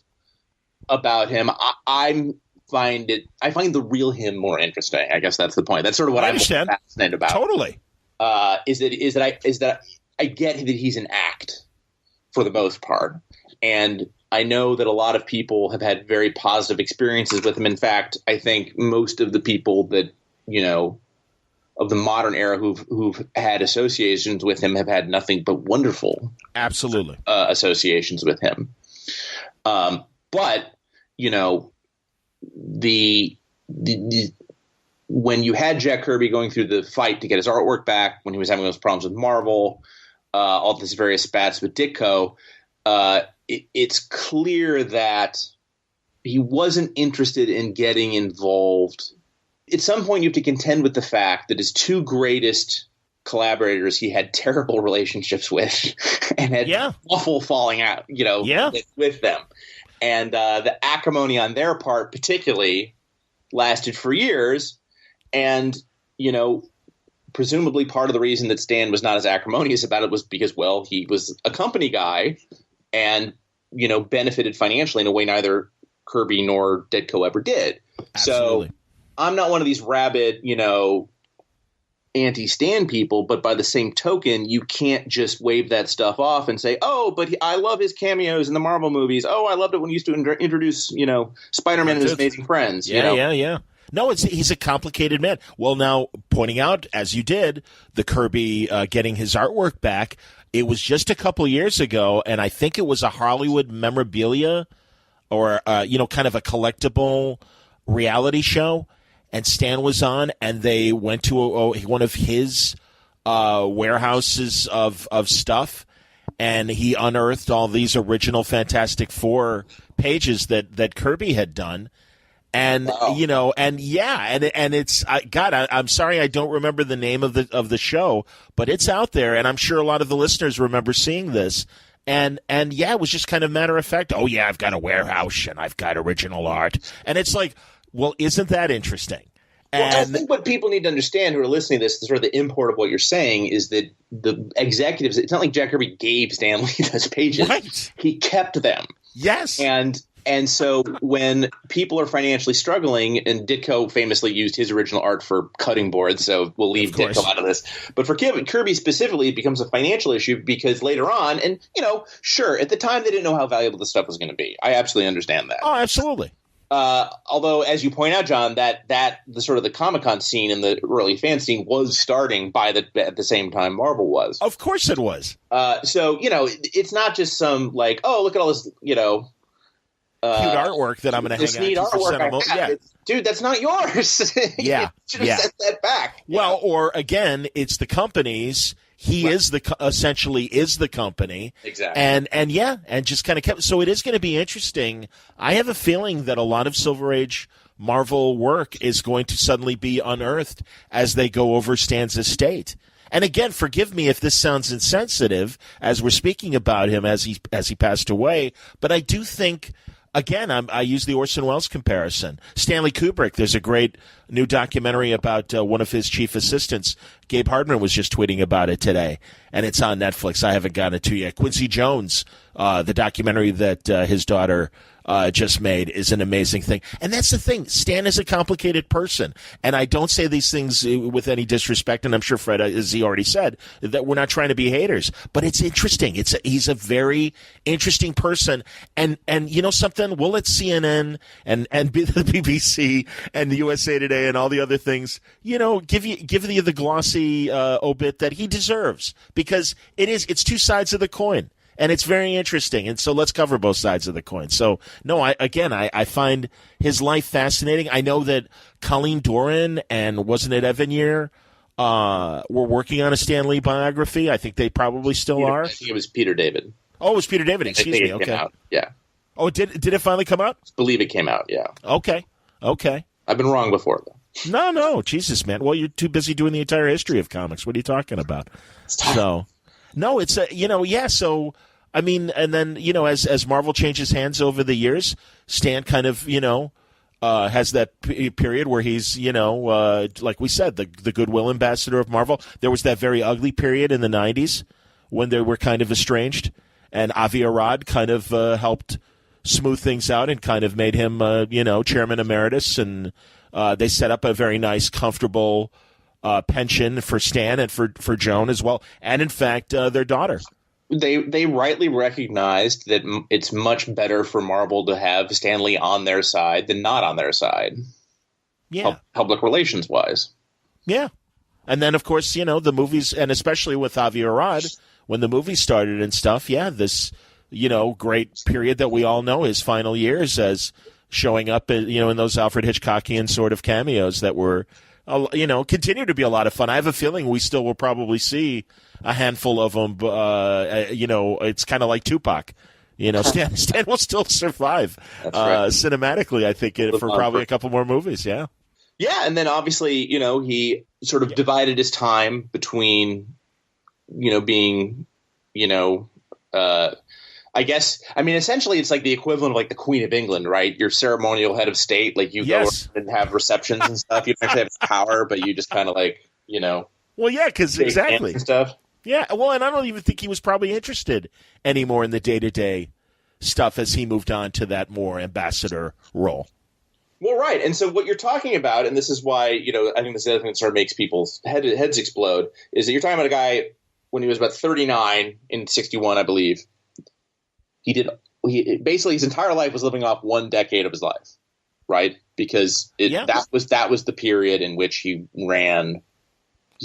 about him. I find the real him more interesting. I guess that's the point. That's sort of what I'm fascinated about. Totally. Is that I get that he's an act for the most part, and I know that a lot of people have had very positive experiences with him. In fact, I think most of the people that of the modern era who've had associations with him have had nothing but wonderful, absolutely, associations with him. But the when you had Jack Kirby going through the fight to get his artwork back, when he was having those problems with Marvel, all this various spats with Ditko, it's clear that he wasn't interested in getting involved. At some point, you have to contend with the fact that his two greatest collaborators he had terrible relationships with and had awful falling out, with them. And the acrimony on their part particularly lasted for years. And, presumably part of the reason that Stan was not as acrimonious about it was because, well, he was a company guy and, benefited financially in a way neither Kirby nor Ditko ever did. Absolutely. So I'm not one of these rabid, anti-Stan people, but by the same token, you can't just wave that stuff off and say, oh, but I love his cameos in the Marvel movies. Oh, I loved it when he used to introduce, Spider-Man and his amazing friends. Yeah. No, he's a complicated man. Well, now, pointing out, as you did, the Kirby getting his artwork back, it was just a couple years ago, and I think it was a Hollywood memorabilia or, kind of a collectible reality show, and Stan was on, and they went to one of his warehouses of stuff, and he unearthed all these original Fantastic Four pages that Kirby had done. And wow. And it's I'm sorry I don't remember the name of the show, but it's out there, and I'm sure a lot of the listeners remember seeing this. And it was just kind of matter of fact. Oh yeah, I've got a warehouse and I've got original art, and it's like, well, isn't that interesting? And I think what people need to understand who are listening to this, sort of the import of what you're saying, is that the executives, it's not like Jack Kirby gave Stan Lee those pages. Right. He kept them. Yes. And so when people are financially struggling, and Ditko famously used his original art for cutting boards, so we'll leave Ditko out of this. But for Kirby specifically, it becomes a financial issue because later on, and sure, at the time they didn't know how valuable the stuff was going to be. I absolutely understand that. Oh, absolutely. Although, as you point out, John, that the sort of the Comic-Con scene and the early fan scene was starting at the same time Marvel was. Of course it was. So, it's not just some like, oh, look at all this, cute artwork that I'm going to hang on to for sentimental. Yeah. Dude, that's not yours. Yeah. You should have sent that back. Well, or again, it's the company's. He is essentially is the company. Exactly. And just kind of kept. So it is going to be interesting. I have a feeling that a lot of Silver Age Marvel work is going to suddenly be unearthed as they go over Stan's estate. And again, forgive me if this sounds insensitive as we're speaking about him as he passed away, but I do think. Again, I use the Orson Welles comparison. Stanley Kubrick, there's a great new documentary about one of his chief assistants. Gabe Hardman was just tweeting about it today, and it's on Netflix. I haven't gotten it to yet. Quincy Jones, the documentary that his daughter just made, is an amazing thing. And that's the thing. Stan is a complicated person, and I don't say these things with any disrespect, and I'm sure Fred, as he already said, that we're not trying to be haters, but it's interesting. He's a very interesting person, and you know something? We'll let CNN and the BBC and the USA Today and all the other things, give you the glossy obit that he deserves, because it's two sides of the coin. And it's very interesting. And so let's cover both sides of the coin. So, no, I find his life fascinating. I know that Colleen Doran and wasn't it Evan Year were working on a Stan Lee biography. I think they probably still are. I think it was Peter David. Oh, it was Peter David. Excuse me. Okay. Yeah. Oh, did it finally come out? I believe it came out, yeah. Okay. I've been wrong before, though. No. Jesus, man. Well, you're too busy doing the entire history of comics. What are you talking about? So... No, it's so, I mean, and then, as Marvel changes hands over the years, Stan kind of, has that period where he's, like we said, the goodwill ambassador of Marvel. There was that very ugly period in the 90s when they were kind of estranged, and Avi Arad kind of helped smooth things out and kind of made him, chairman emeritus, and they set up a very nice, comfortable pension for Stan and for Joan as well, and in fact their daughter. They rightly recognized that it's much better for Marvel to have Stan Lee on their side than not on their side. Yeah, public relations wise. Yeah, and then of course the movies, and especially with Avi Arad when the movies started and stuff. Yeah, this great period that we all know, his final years as showing up in those Alfred Hitchcockian sort of cameos that were. Continue to be a lot of fun. I have a feeling we still will probably see a handful of them. It's kind of like Tupac. Stan will still survive cinematically, I think, for probably a couple more movies. Yeah. Yeah, and then obviously, he sort of divided his time between, being, essentially it's like the equivalent of like the Queen of England, right? Your ceremonial head of state, like you go and have receptions and stuff. You don't actually have power, but you just kind of like, Well, yeah, because exactly. And stuff. Yeah, well, and I don't even think he was probably interested anymore in the day-to-day stuff as he moved on to that more ambassador role. Well, right. And so what you're talking about, and this is why, I think this is the other thing that sort of makes people's heads explode, is that you're talking about a guy when he was about 39 in 61, I believe. He basically his entire life was living off one decade of his life, right? Because that was the period in which he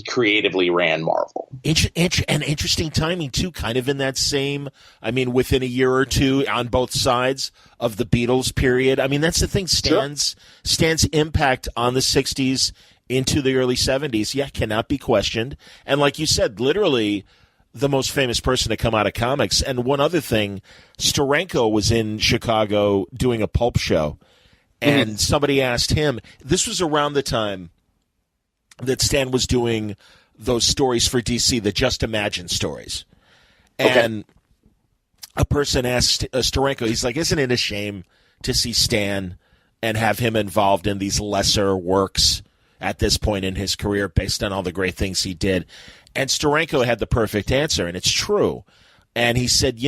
creatively ran Marvel. And interesting timing too, kind of in that same, within a year or two on both sides of the Beatles period. That's the thing. Stan's impact on the 60s into the early 70s, cannot be questioned. And like you said, literally the most famous person to come out of comics. And one other thing, Steranko was in Chicago doing a pulp show, and somebody asked him, this was around the time that Stan was doing those stories for DC, the Just Imagine stories. And a person asked Steranko, he's like, isn't it a shame to see Stan and have him involved in these lesser works at this point in his career based on all the great things he did? And Steranko had the perfect answer, and it's true. And he said,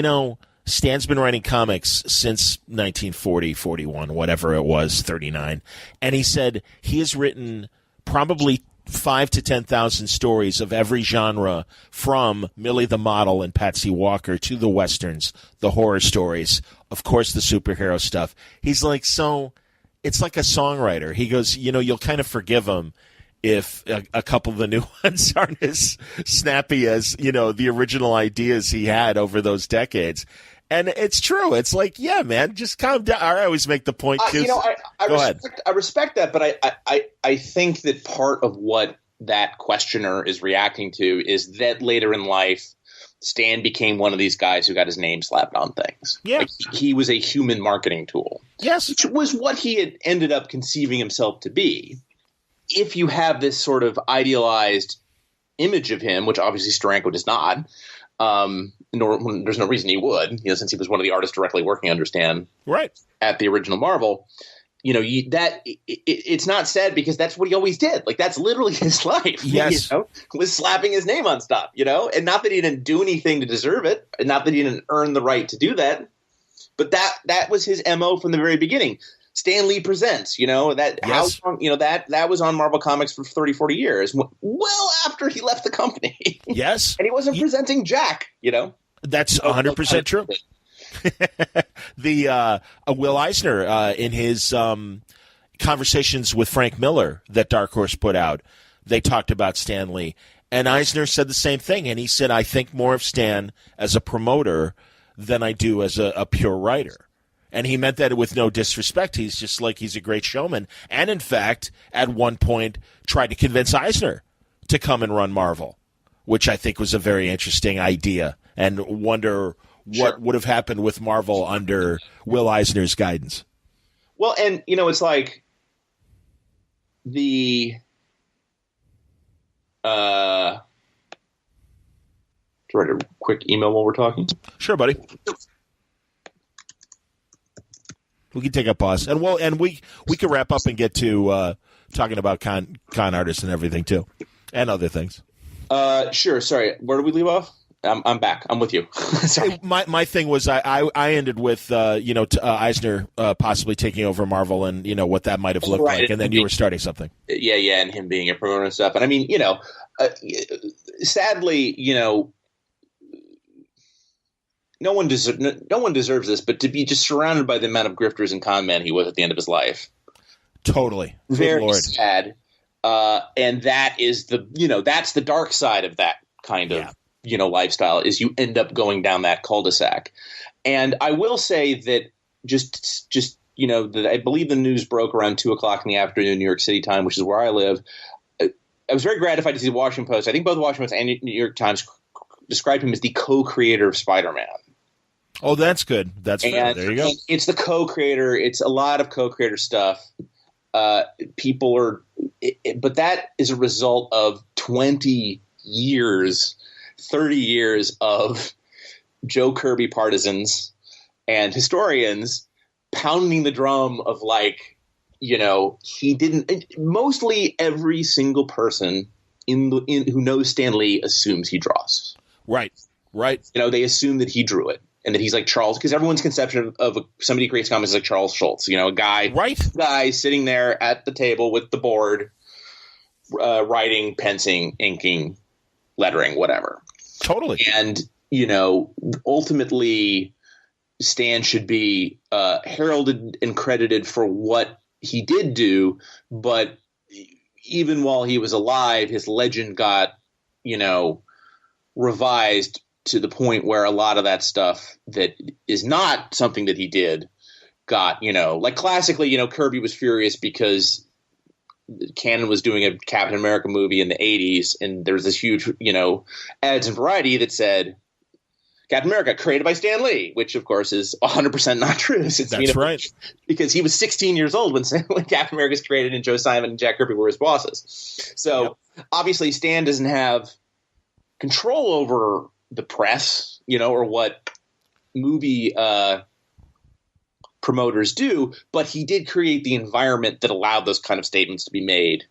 Stan's been writing comics since 1940, 41, whatever it was, 39. And he said he has written probably 5,000 to 10,000 stories of every genre, from Millie the Model and Patsy Walker to the Westerns, the horror stories, of course the superhero stuff. He's like, so it's like a songwriter. He goes, you'll kind of forgive him if a couple of the new ones aren't as snappy as, the original ideas he had over those decades. And it's true. It's like, yeah, man, just calm down. I always make the point, too. I respect that, but I think that part of what that questioner is reacting to is that later in life, Stan became one of these guys who got his name slapped on things. Yeah. Like, he was a human marketing tool. Yes. Which was what he had ended up conceiving himself to be. If you have this sort of idealized image of him, which obviously Steranko does not, nor there's no reason he would, since he was one of the artists directly working under Stan at the original Marvel, it's not said because that's what he always did. Like, that's literally his life. Yes. Was slapping his name on stuff, and not that he didn't do anything to deserve it, and not that he didn't earn the right to do that, but that was his MO from the very beginning. Stan Lee Presents, that yes. how long, that was on Marvel Comics for 30, 40 years, well after he left the company. Yes. And he wasn't presenting Jack, That's 100% true. The Will Eisner in his conversations with Frank Miller that Dark Horse put out, they talked about Stan Lee. And Eisner said the same thing. And he said, I think more of Stan as a promoter than I do as a pure writer. And he meant that with no disrespect. He's just like, he's a great showman. And in fact, at one point, tried to convince Eisner to come and run Marvel, which I think was a very interesting idea. And wonder what would have happened with Marvel under Will Eisner's guidance. Well, and, it's like the to write a quick email while we're talking. Sure, buddy. We can take a pause, and we can wrap up and get to talking about con artists and everything too, and other things. Sure. Sorry, where did we leave off? I'm back. I'm with you. Sorry. My thing was I ended with Eisner possibly taking over Marvel and what that might have looked like, and then you were starting something. Yeah, and him being a promoter and stuff. And I mean, sadly, no one deserves this, but to be just surrounded by the amount of grifters and con men he was at the end of his life. Totally. Very sad. And that is that's the dark side of that kind of, lifestyle, is you end up going down that cul-de-sac. And I will say that just that I believe the news broke around 2:00 in the afternoon, New York City time, which is where I live. I was very gratified to see the Washington Post. I think both the Washington Post and New York Times described him as the co-creator of Spider-Man. Oh, that's good. That's fair. There you go. It's the co-creator. It's a lot of co-creator stuff. But that is a result of 20 years, 30 years of Joe Kirby partisans and historians pounding the drum of he didn't. Mostly every single person who knows Stan Lee assumes he draws. Right. They assume that he drew it. And that he's like Charles, because everyone's conception of somebody who creates comics is like Charles Schultz, a guy sitting there at the table with the board, writing, pencing, inking, lettering, whatever. Totally. And, ultimately Stan should be heralded and credited for what he did do. But even while he was alive, his legend got, revised to the point where a lot of that stuff that is not something that he did got, classically, Kirby was furious because Canon was doing a Captain America movie in the 80s, and there was this huge, ads in Variety that said Captain America created by Stan Lee, which of course is 100% not true. That's right. Because he was 16 years old when Captain America was created and Joe Simon and Jack Kirby were his bosses. So obviously Stan doesn't have control over the press, or what movie promoters do, but he did create the environment that allowed those kind of statements to be made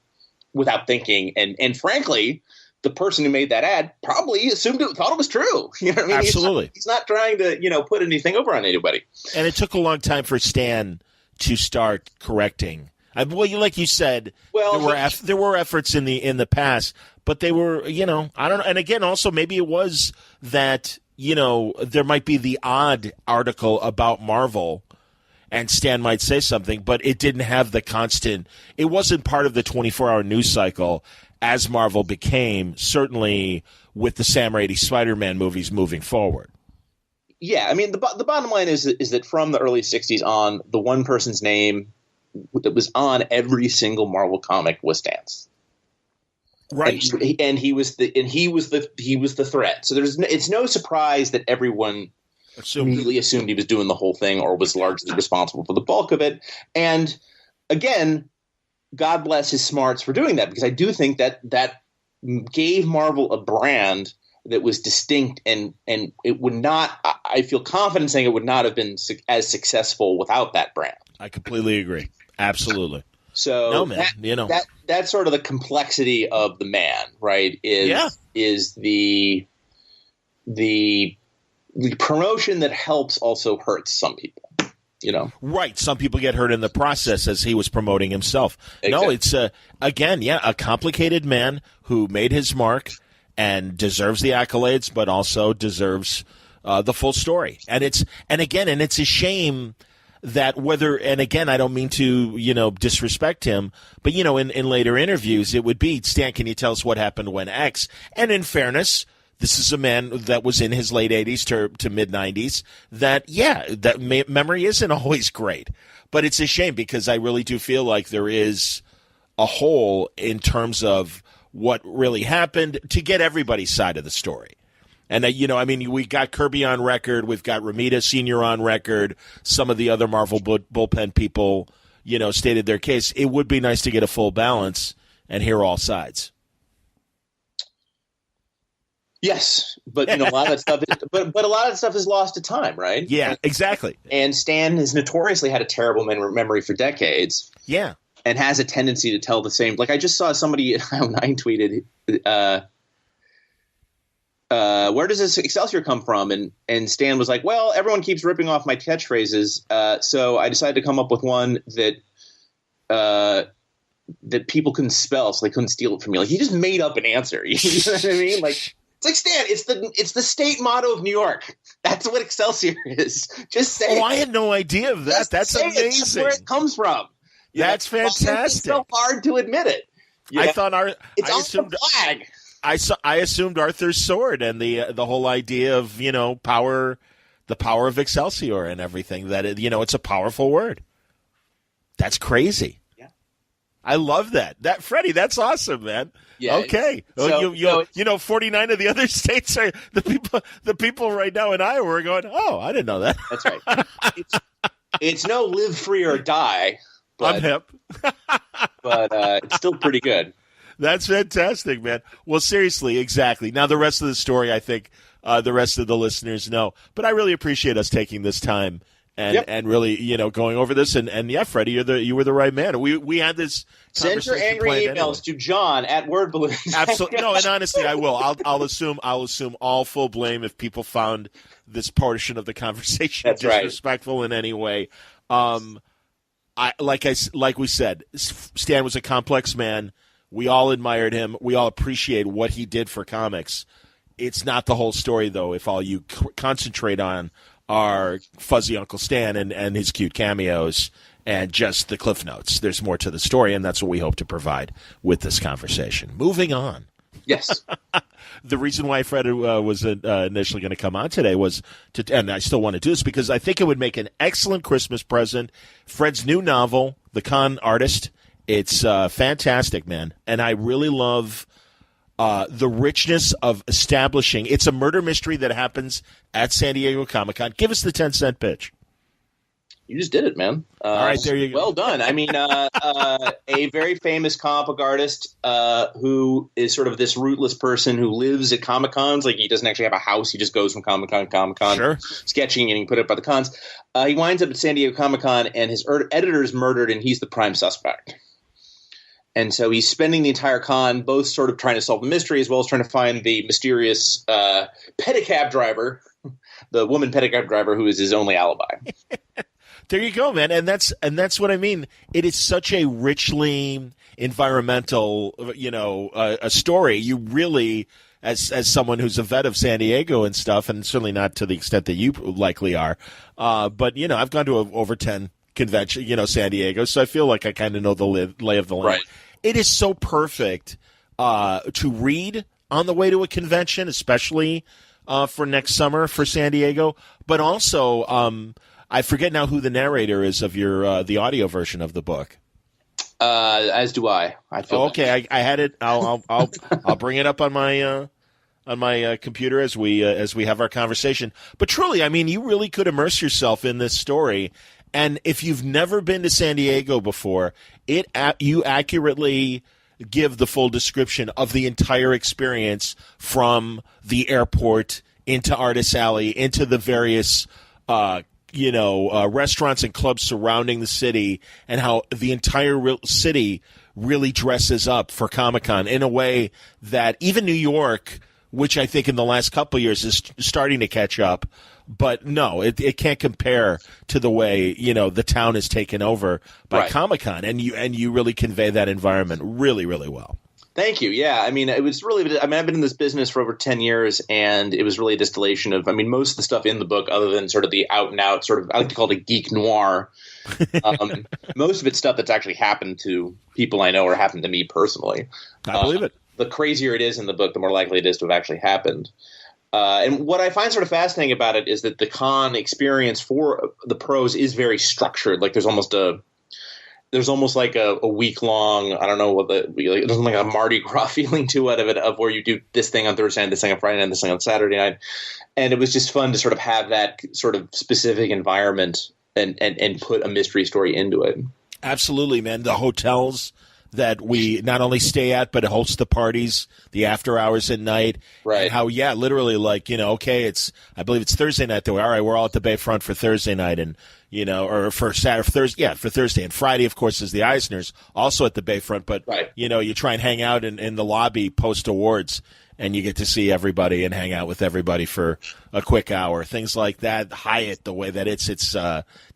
without thinking. And frankly, the person who made that ad probably thought it was true. You know what I mean? Absolutely. He's not trying to, put anything over on anybody. And it took a long time for Stan to start correcting. Like you said, there were efforts in the past, but they were, I don't know. And again, also maybe it was that, there might be the odd article about Marvel, and Stan might say something, but it didn't have the constant. It wasn't part of the 24-hour news cycle as Marvel became, certainly with the Sam Raimi Spider-Man movies moving forward. Yeah, I mean, the bottom line is that from the early 60s on, the one person's name that was on every single Marvel comic was Stan's. Right. And he was the threat. So it's no surprise that everyone immediately assumed he was doing the whole thing or was largely responsible for the bulk of it. And again, God bless his smarts for doing that, because I do think that gave Marvel a brand that was distinct, and it would not, I feel confident saying it would not have been as successful without that brand. I completely agree. Absolutely. So no, man, that's sort of the complexity of the man, right? Is the promotion that helps also hurts some people, Right. Some people get hurt in the process as he was promoting himself. Exactly. No, it's a complicated man who made his mark and deserves the accolades, but also deserves the full story. And it's a shame that I don't mean to, disrespect him, but, in later interviews, it would be, Stan, can you tell us what happened when X? And in fairness, this is a man that was in his late 80s to mid 90s that memory isn't always great, but it's a shame because I really do feel like there is a hole in terms of what really happened to get everybody's side of the story. And, we got Kirby on record. We've got Romita Sr. on record. Some of the other Marvel bullpen people, stated their case. It would be nice to get a full balance and hear all sides. Yes, but a lot of that stuff but a lot of that stuff is lost to time, right? Yeah, exactly. And Stan has notoriously had a terrible memory for decades. Yeah. And has a tendency to tell the same. Like I just saw somebody online tweeted, where does this Excelsior come from? And Stan was like, well, everyone keeps ripping off my catchphrases, so I decided to come up with one that people couldn't spell, so they couldn't steal it from me. Like he just made up an answer. You know what I mean? Like it's like Stan. It's the state motto of New York. That's what Excelsior is. Just say. Oh, I had no idea of that. That's amazing. That's where it comes from. That's fantastic. It's so hard to admit it. It's on the flag. I assumed Arthur's sword and the whole idea of power, the power of Excelsior and everything. That it's a powerful word. That's crazy. Yeah, I love that. Freddie, that's awesome, man. Yeah. Okay. 49 of the other states are the people right now in Iowa are going, oh, I didn't know that. That's right. It's no live free or die. But, I'm hip. but it's still pretty good. That's fantastic, man. Well, seriously, exactly. Now, the rest of the story, I think the rest of the listeners know. But I really appreciate us taking this time and really, going over this. And yeah, Freddie, you were the right man. We had this. Send your angry emails to John at WordBalloon. Absolutely. No, and honestly, I will. I'll assume all full blame if people found this portion of the conversation disrespectful in any way. Like we said, Stan was a complex man. We all admired him. We all appreciate what he did for comics. It's not the whole story, though, if all you concentrate on are Fuzzy Uncle Stan and his cute cameos and just the Cliff Notes. There's more to the story, and that's what we hope to provide with this conversation. Moving on. Yes. The reason why Fred was initially going to come on today was and I still want to do this because I think it would make an excellent Christmas present. Fred's new novel, The Con Artist. It's fantastic, man. And I really love the richness of establishing. It's a murder mystery that happens at San Diego Comic-Con. Give us the 10-cent pitch. You just did it, man. All right, there you go. Well done. I mean, a very famous comic book artist who is sort of this rootless person who lives at Comic-Cons. Like, he doesn't actually have a house. He just goes from Comic-Con to Comic-Con, sure, sketching and he put it up by the cons. He winds up at San Diego Comic-Con, and his editor is murdered, and he's the prime suspect. And so he's spending the entire con both sort of trying to solve the mystery as well as trying to find the mysterious pedicab driver, the woman pedicab driver who is his only alibi. There you go, man. And that's what I mean. It is such a richly environmental, a story. You really, as someone who's a vet of San Diego and stuff, and certainly not to the extent that you likely are, but I've gone to over 10 convention, San Diego. So I feel like I kind of know the lay of the land. Right. It is so perfect to read on the way to a convention, especially for next summer for San Diego. But also, I forget now who the narrator is of your the audio version of the book. As do I. I feel okay. I had it. I'll bring it up on my computer as we have our conversation. But truly, I mean, you really could immerse yourself in this story. And if you've never been to San Diego before, you accurately give the full description of the entire experience from the airport into Artist Alley, into the various restaurants and clubs surrounding the city, and how the entire city really dresses up for Comic-Con in a way that even New York, which I think in the last couple of years is starting to catch up, but no, it can't compare to the way, the town is taken over by Right. Comic-Con, and you really convey that environment really, really well. Thank you. Yeah, I mean, it was really. I mean, I've been in this business for over 10 years, and it was really a distillation of. I mean, most of the stuff in the book, other than sort of the out and out sort of, I like to call it a geek noir. Most of it's stuff that's actually happened to people I know or happened to me personally. I believe it. The crazier it is in the book, the more likely it is to have actually happened. And what I find sort of fascinating about it is that the con experience for the pros is very structured. Like there's almost like a week long, I don't know what there's like a Mardi Gras feeling to it of where you do this thing on Thursday night, this thing on Friday night, this thing on Saturday night. And it was just fun to sort of have that sort of specific environment and put a mystery story into it. Absolutely, man. The hotels that we not only stay at, but host the parties, the after hours at night. Right. And how, literally like, okay, I believe it's Thursday night though. All right, we're all at the Bayfront for Thursday night and, or for Saturday, for Thursday. And Friday, of course, is the Eisners, also at the Bayfront. But, right. You try and hang out in the lobby post-awards, and you get to see everybody and hang out with everybody for a quick hour. Things like that. Hyatt, the way that it's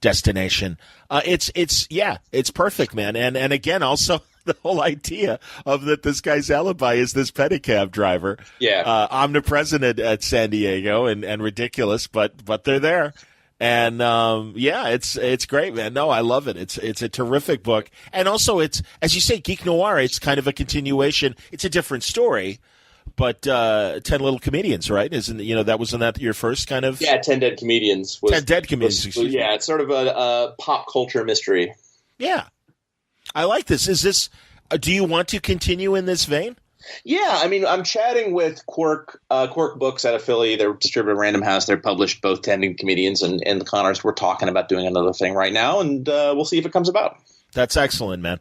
destination. It's perfect, man. And again, also the whole idea of that this guy's alibi is this pedicab driver. Yeah. Omnipresent at San Diego and ridiculous, but they're there. And it's great, man. No, I love it. It's a terrific book. And also it's, as you say, geek noir, it's kind of a continuation. It's a different story. But 10 Little Comedians, right? Wasn't that your first kind of? Yeah, 10 Dead Comedians. 10 Dead Comedians, excuse me. Yeah, it's sort of a pop culture mystery. Yeah. I like this. Is this, do you want to continue in this vein? Yeah, I mean, I'm chatting with Quirk Books out of Philly. They're distributed at Random House. They're published both 10 Dead Comedians and the Connors. We're talking about doing another thing right now, and we'll see if it comes about. That's excellent, man.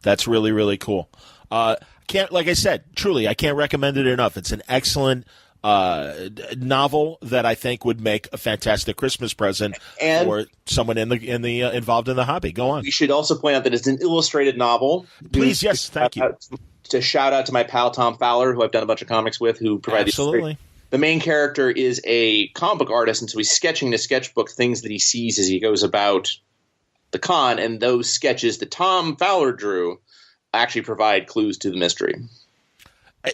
That's really, really cool. Like I said, truly, I can't recommend it enough. It's an excellent novel that I think would make a fantastic Christmas present for someone involved in the hobby. Go on. We should also point out that it's an illustrated novel. Please, yes, thank you. To shout out to my pal Tom Fowler, who I've done a bunch of comics with, who provided absolutely. The main character is a comic book artist, and so he's sketching in a sketchbook things that he sees as he goes about the con, and those sketches that Tom Fowler drew actually provide clues to the mystery.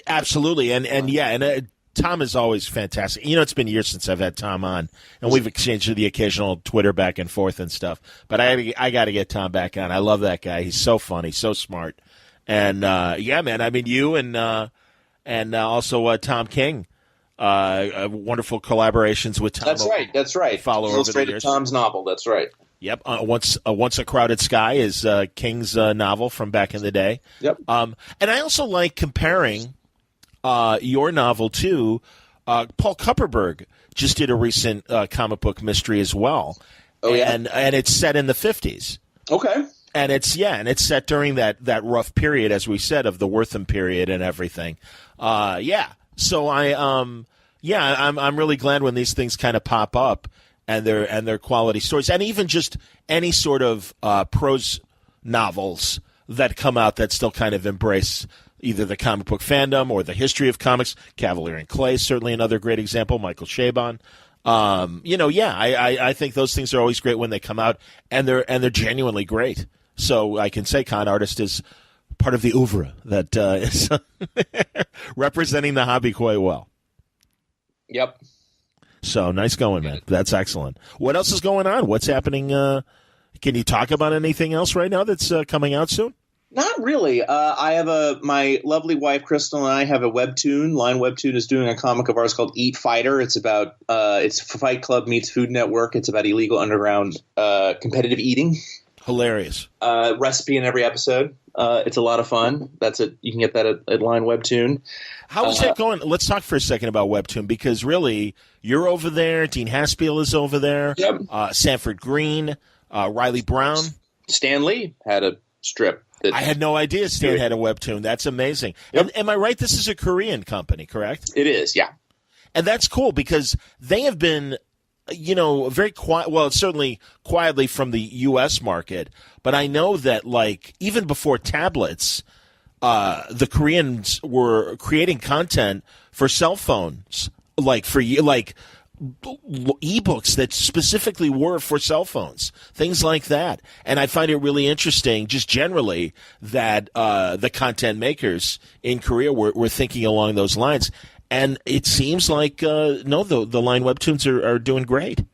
Absolutely, and Tom is always fantastic. It's been years since I've had Tom on, and we've exchanged the occasional Twitter back and forth and stuff. But I got to get Tom back on. I love that guy. He's so funny, so smart, and man. I mean, you and also Tom King, wonderful collaborations with Tom. That's right. Follow over the years. Tom's novel. That's right. Yep. Once a Crowded Sky is King's novel from back in the day. Yep. And I also like comparing your novel to Paul Kupperberg just did a recent comic book mystery as well. Oh yeah. And it's set in the 50s. Okay. And it's set during that rough period, as we said, of the Wortham period and everything. So I'm really glad when these things kind of pop up. And their quality stories, and even just any sort of prose novels that come out that still kind of embrace either the comic book fandom or the history of comics. Cavalier and Clay, certainly another great example. Michael Chabon. I think those things are always great when they come out, and they're genuinely great. So I can say Con Artist is part of the oeuvre that is representing the hobby quite well. Yep. So nice going, man. That's excellent. What else is going on? What's happening Can you talk about anything else right now that's coming out soon? Not really. I have my lovely wife Crystal and I have a webtoon. Line Webtoon is doing a comic of ours called Eat Fighter. It's about it's Fight Club meets Food Network. It's about illegal underground competitive eating. Hilarious. Recipe in every episode. It's a lot of fun. That's it. You can get that at Line Webtoon. How is that going? Let's talk for a second about Webtoon, because really you're over there. Dean Haspiel is over there. Yep. Sanford Green, Riley Brown. Stan Lee had a strip. I had no idea Stan had a Webtoon. That's amazing. Yep. Am I right? This is a Korean company, correct? It is, yeah. And that's cool because they have been, very quiet. Well, certainly quietly from the U.S. market. But I know that, even before tablets, the Koreans were creating content for cell phones, ebooks that specifically were for cell phones, things like that. And I find it really interesting, just generally, that the content makers in Korea were thinking along those lines. And it seems like, the Line Webtoons are doing great.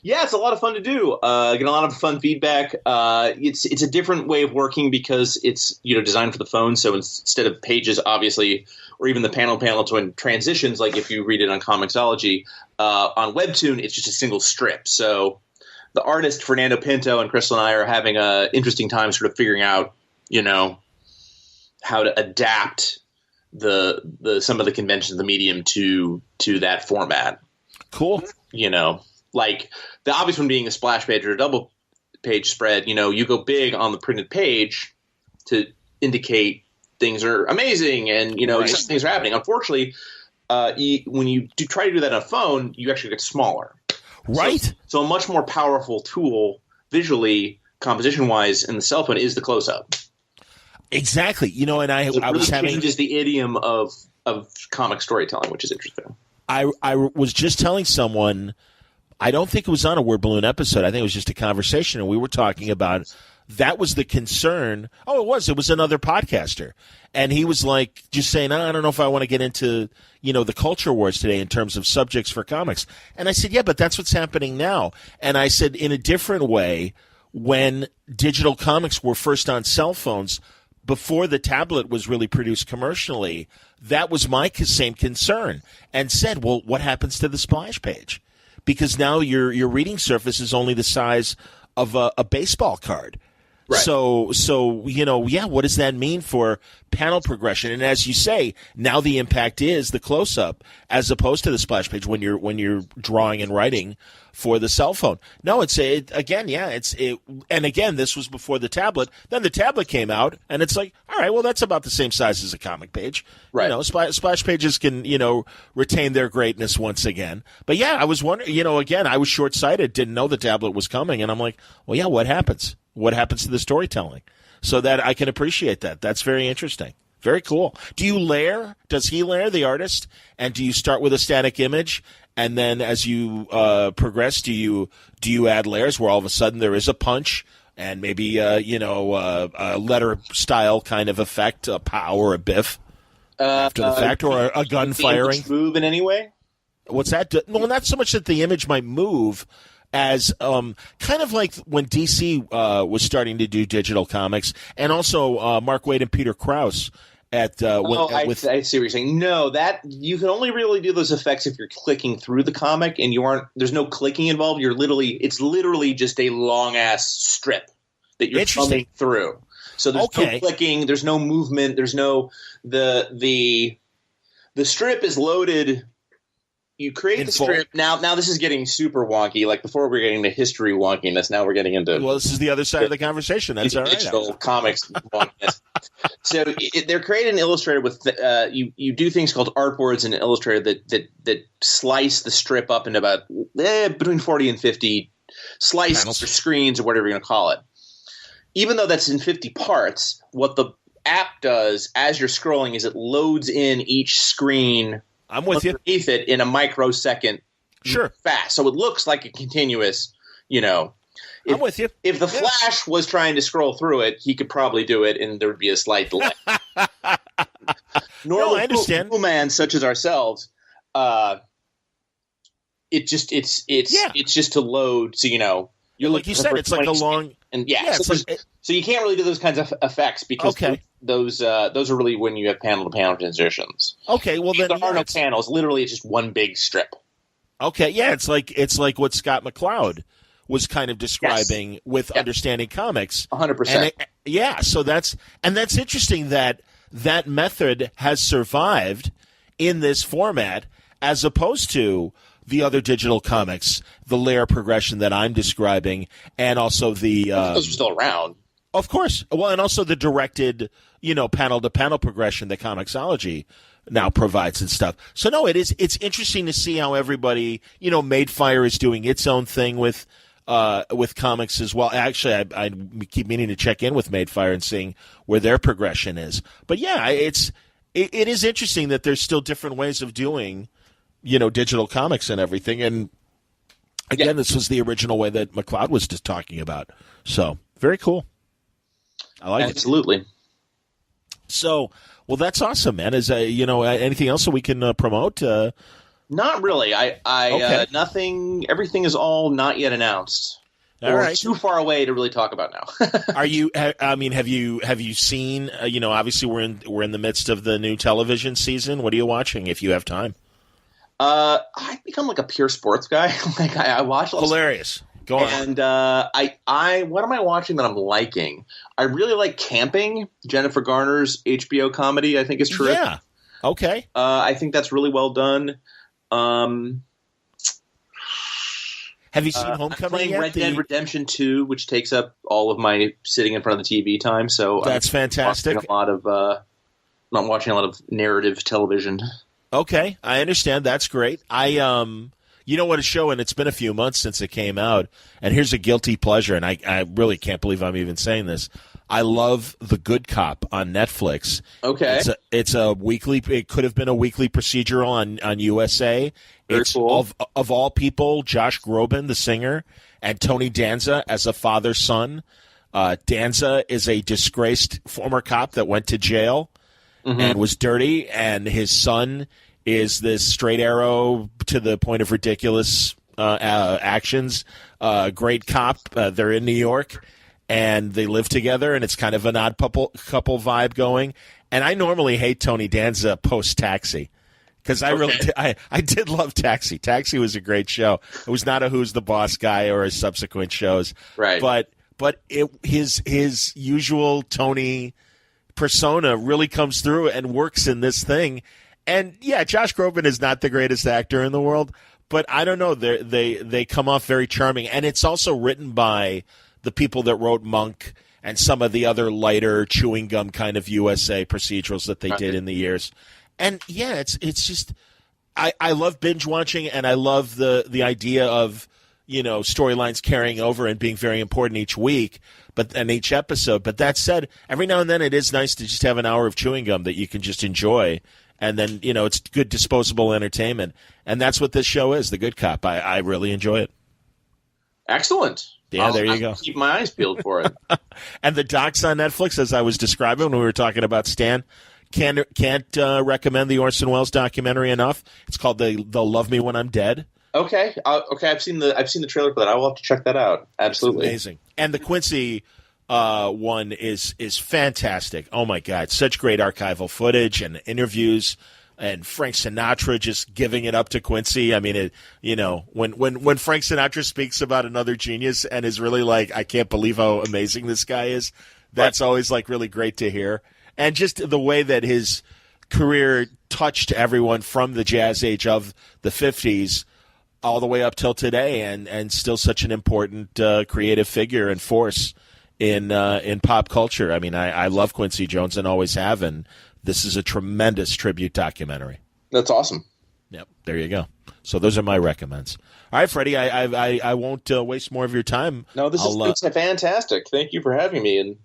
Yeah, it's a lot of fun to do. Get a lot of fun feedback. It's a different way of working because it's designed for the phone. So instead of pages, obviously, or even the panel to transitions, like if you read it on Comixology, on Webtoon, it's just a single strip. So the artist Fernando Pinto and Crystal and I are having an interesting time sort of figuring out, how to adapt the some of the conventions of the medium to that format. Cool. Like the obvious one being a splash page or a double page spread. You go big on the printed page to indicate things are amazing and right. things are happening. Unfortunately, when you try to do that on a phone, you actually get smaller. Right. So a much more powerful tool visually, composition wise, in the cell phone is the close up. Exactly. And I was having changes the idiom of comic storytelling, which is interesting. I was just telling someone. I don't think it was on a Word Balloon episode. I think it was just a conversation, and we were talking about that was the concern. Oh, it was another podcaster. And he was just saying, I don't know if I want to get into, the culture wars today in terms of subjects for comics. And I said, yeah, but that's what's happening now. And I said, in a different way, when digital comics were first on cell phones, before the tablet was really produced commercially, that was my same concern. And said, well, what happens to the splash page? Because now your reading surface is only the size of a baseball card. Right. So what does that mean for panel progression? And as you say, now the impact is the close up as opposed to the splash page when you're drawing and writing for the cell phone. No, and again, this was before the tablet. Then the tablet came out, and it's like, all right, well, that's about the same size as a comic page. Right. Splash pages can, retain their greatness once again. But yeah, I was wondering, again, I was short-sighted, didn't know the tablet was coming, and I'm like, well, yeah, what happens? What happens to the storytelling? So that I can appreciate that. That's very interesting. Very cool. Do you layer? Does he layer, the artist? And do you start with a static image? And then as you progress, do you add layers where all of a sudden there is a punch and maybe a letter style kind of effect, a pow or a biff after the fact, or a gun firing? Move in any way? What's that? Well, not so much that the image might move as kind of like when DC was starting to do digital comics, and also Mark Waid and Peter Krause. I see what you're saying. No, that you can only really do those effects if you're clicking through the comic, and there's no clicking involved. It's literally just a long ass strip that you're thumbing through. So there's no clicking, there's no movement, there's no the strip is loaded. You create the strip. Now this is getting super wonky. Like before we were getting the history wonkiness. Now we're getting into... Well, this is the other side of the conversation. That's all right. Digital comics wonkiness. So they're created in Illustrator with... you do things called artboards in Illustrator that slice the strip up into about between 40 and 50 slices panels or screens or whatever you're going to call it. Even though that's in 50 parts, what the app does as you're scrolling is it loads in each screen... I'm with you. Underneath it in a microsecond, fast, so it looks like a continuous. I'm with you. If the Flash was trying to scroll through it, he could probably do it, and there would be a slight delay. Normal I understand. Man such as ourselves, it's just to load. So You're like you said, it's like a long. And so you can't really do those kinds of effects because those are really when you have panel-to-panel transitions. Okay, well then there are no panels. Literally, it's just one big strip. Okay, yeah, it's like what Scott McCloud was kind of describing with understanding comics. 100%. Yeah, so that's interesting that method has survived in this format as opposed to the other digital comics, the layer progression that I'm describing, and also the those are still around. Of course. Well, and also the directed, panel-to-panel progression that Comixology now provides and stuff. So, no, it's interesting to see how everybody, Madefire is doing its own thing with comics as well. Actually, I keep meaning to check in with Madefire and seeing where their progression is. But, yeah, it is interesting that there's still different ways of doing, digital comics and everything. And, again, this was the original way that McCloud was just talking about. So, very cool. I like it. Absolutely. So, well, that's awesome, man. Is anything else that we can promote? Not really. Okay. Nothing. Everything is all not yet announced. All right. Too far away to really talk about now. Are you? I mean, have you seen? Obviously, we're in the midst of the new television season. What are you watching if you have time? I've become like a pure sports guy. Like I watch hilarious. Go on. And I what am I watching that I'm liking? I really like Camping. Jennifer Garner's HBO comedy, I think, is terrific. Yeah. Okay. I think that's really well done. Have you seen Homecoming I'm playing yet? Red Dead Redemption 2, which takes up all of my sitting in front of the TV time. So that's fantastic. I'm watching a lot of narrative television. Okay, I understand. That's great. You know what, a show, and it's been a few months since it came out, and here's a guilty pleasure, and I really can't believe I'm even saying this. I love The Good Cop on Netflix. Okay. It's a weekly, it could have been a weekly procedural on USA. Very it's cool. Of all people, Josh Groban, the singer, and Tony Danza as a father-son. Danza is a disgraced former cop that went to jail and was dirty, and his son is this straight arrow to the point of ridiculous actions. Great cop. They're in New York, and they live together, and it's kind of an odd couple vibe going. And I normally hate Tony Danza post-Taxi because I did love Taxi. Taxi was a great show. It was not a Who's the Boss guy or his subsequent shows. Right. But his usual Tony persona really comes through and works in this thing. And, yeah, Josh Groban is not the greatest actor in the world, but I don't know. They come off very charming. And it's also written by the people that wrote Monk and some of the other lighter chewing gum kind of USA procedurals that they did in the years. And, yeah, it's just I love binge watching, and I love the idea of, storylines carrying over and being very important each week and each episode. But that said, every now and then it is nice to just have an hour of chewing gum that you can just enjoy. And then, it's good disposable entertainment. And that's what this show is, The Good Cop. I really enjoy it. Excellent. Yeah, there you go. Keep my eyes peeled for it. And the docs on Netflix, as I was describing when we were talking about Stan, can't recommend the Orson Welles documentary enough. It's called They'll Love Me When I'm Dead. Okay. I've seen the trailer for that. I will have to check that out. Absolutely. It's amazing. And the Quincy one is fantastic. Oh my God, such great archival footage and interviews, and Frank Sinatra just giving it up to Quincy. I mean, when Frank Sinatra speaks about another genius and is really like, I can't believe how amazing this guy is. That's always like really great to hear, and just the way that his career touched everyone from the jazz age of the 50s all the way up till today, and still such an important creative figure and force in pop culture. I mean, I love Quincy Jones and always have, and this is a tremendous tribute documentary. That's awesome. Yep, there you go. So those are my recommends. All right, Freddie, I won't waste more of your time. No, it's fantastic. Thank you for having me and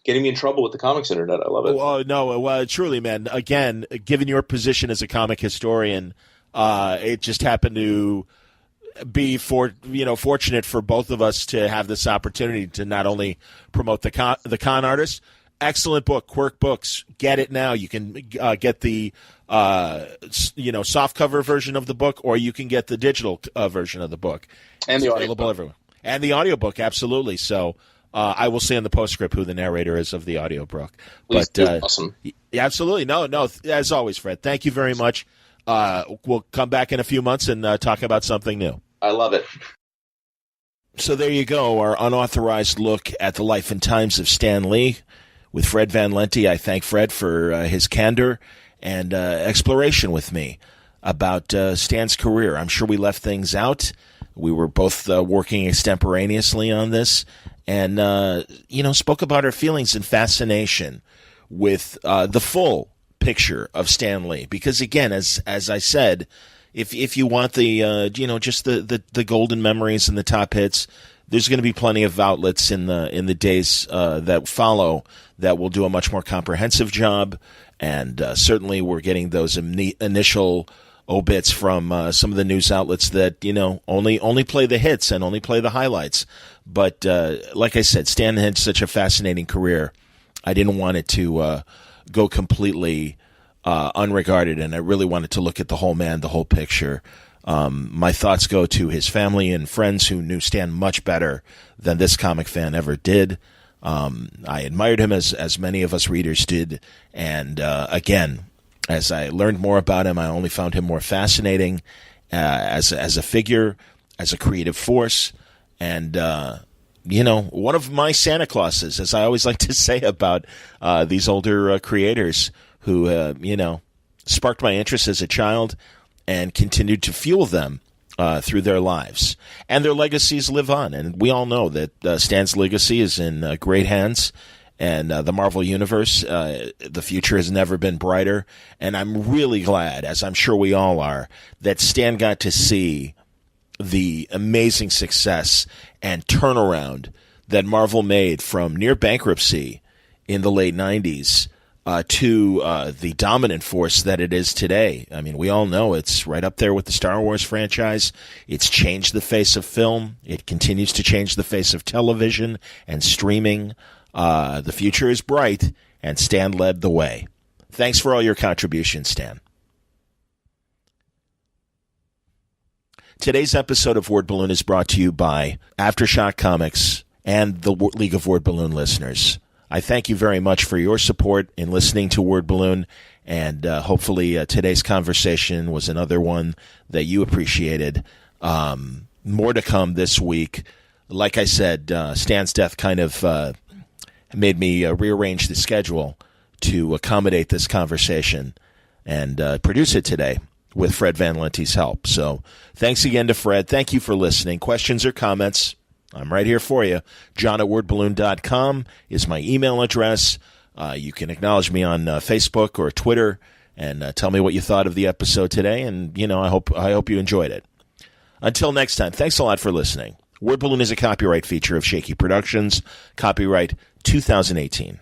getting me in trouble with the comics internet. I love it. Well, truly, man. Again, given your position as a comic historian, it just happened to be fortunate for both of us to have this opportunity to not only promote the con artist. Excellent book, Quirk Books. Get it now. You can get the soft cover version of the book, or you can get the digital version of the book. And it's the available audiobook. everywhere. And the audiobook, absolutely. So I will say in the postscript who the narrator is of the audiobook. Please do. Awesome. Absolutely. No, as always, Fred, thank you very much. We'll come back in a few months and talk about something new. I love it. So there you go, our unauthorized look at the life and times of Stan Lee with Fred Van Lente. I thank Fred for his candor and exploration with me about Stan's career. I'm sure we left things out. We were both working extemporaneously on this and, spoke about our feelings and fascination with the full picture of Stan Lee. Because, again, as I said, if you want the just the golden memories and the top hits, there's going to be plenty of outlets in the days that follow that will do a much more comprehensive job, and certainly we're getting those initial obits from some of the news outlets that only play the hits and only play the highlights. But like I said, Stan had such a fascinating career. I didn't want it to go completely unregarded, and I really wanted to look at the whole man, the whole picture. My thoughts go to his family and friends who knew Stan much better than this comic fan ever did. I admired him as many of us readers did, and again, as I learned more about him, I only found him more fascinating as a figure, as a creative force, and one of my Santa Clauses, as I always like to say about these older creators who, sparked my interest as a child and continued to fuel them through their lives. And their legacies live on. And we all know that Stan's legacy is in great hands. And the Marvel Universe, the future has never been brighter. And I'm really glad, as I'm sure we all are, that Stan got to see the amazing success and turnaround that Marvel made from near bankruptcy in the late 90s to the dominant force that it is today. I mean, we all know it's right up there with the Star Wars franchise. It's changed the face of film. It continues to change the face of television and streaming. The future is bright, and Stan led the way. Thanks for all your contributions, Stan. Today's episode of Word Balloon is brought to you by Aftershock Comics and the League of Word Balloon listeners. I thank you very much for your support in listening to Word Balloon, and hopefully today's conversation was another one that you appreciated. More to come this week. Like I said, Stan's death kind of made me rearrange the schedule to accommodate this conversation and produce it today with Fred Van Lente's help. So thanks again to Fred. Thank you for listening. Questions or comments, I'm right here for you. John@wordballoon.com is my email address. You can acknowledge me on Facebook or Twitter and tell me what you thought of the episode today. And, I hope you enjoyed it. Until next time, thanks a lot for listening. Word Balloon is a copyright feature of Shaky Productions. Copyright 2018.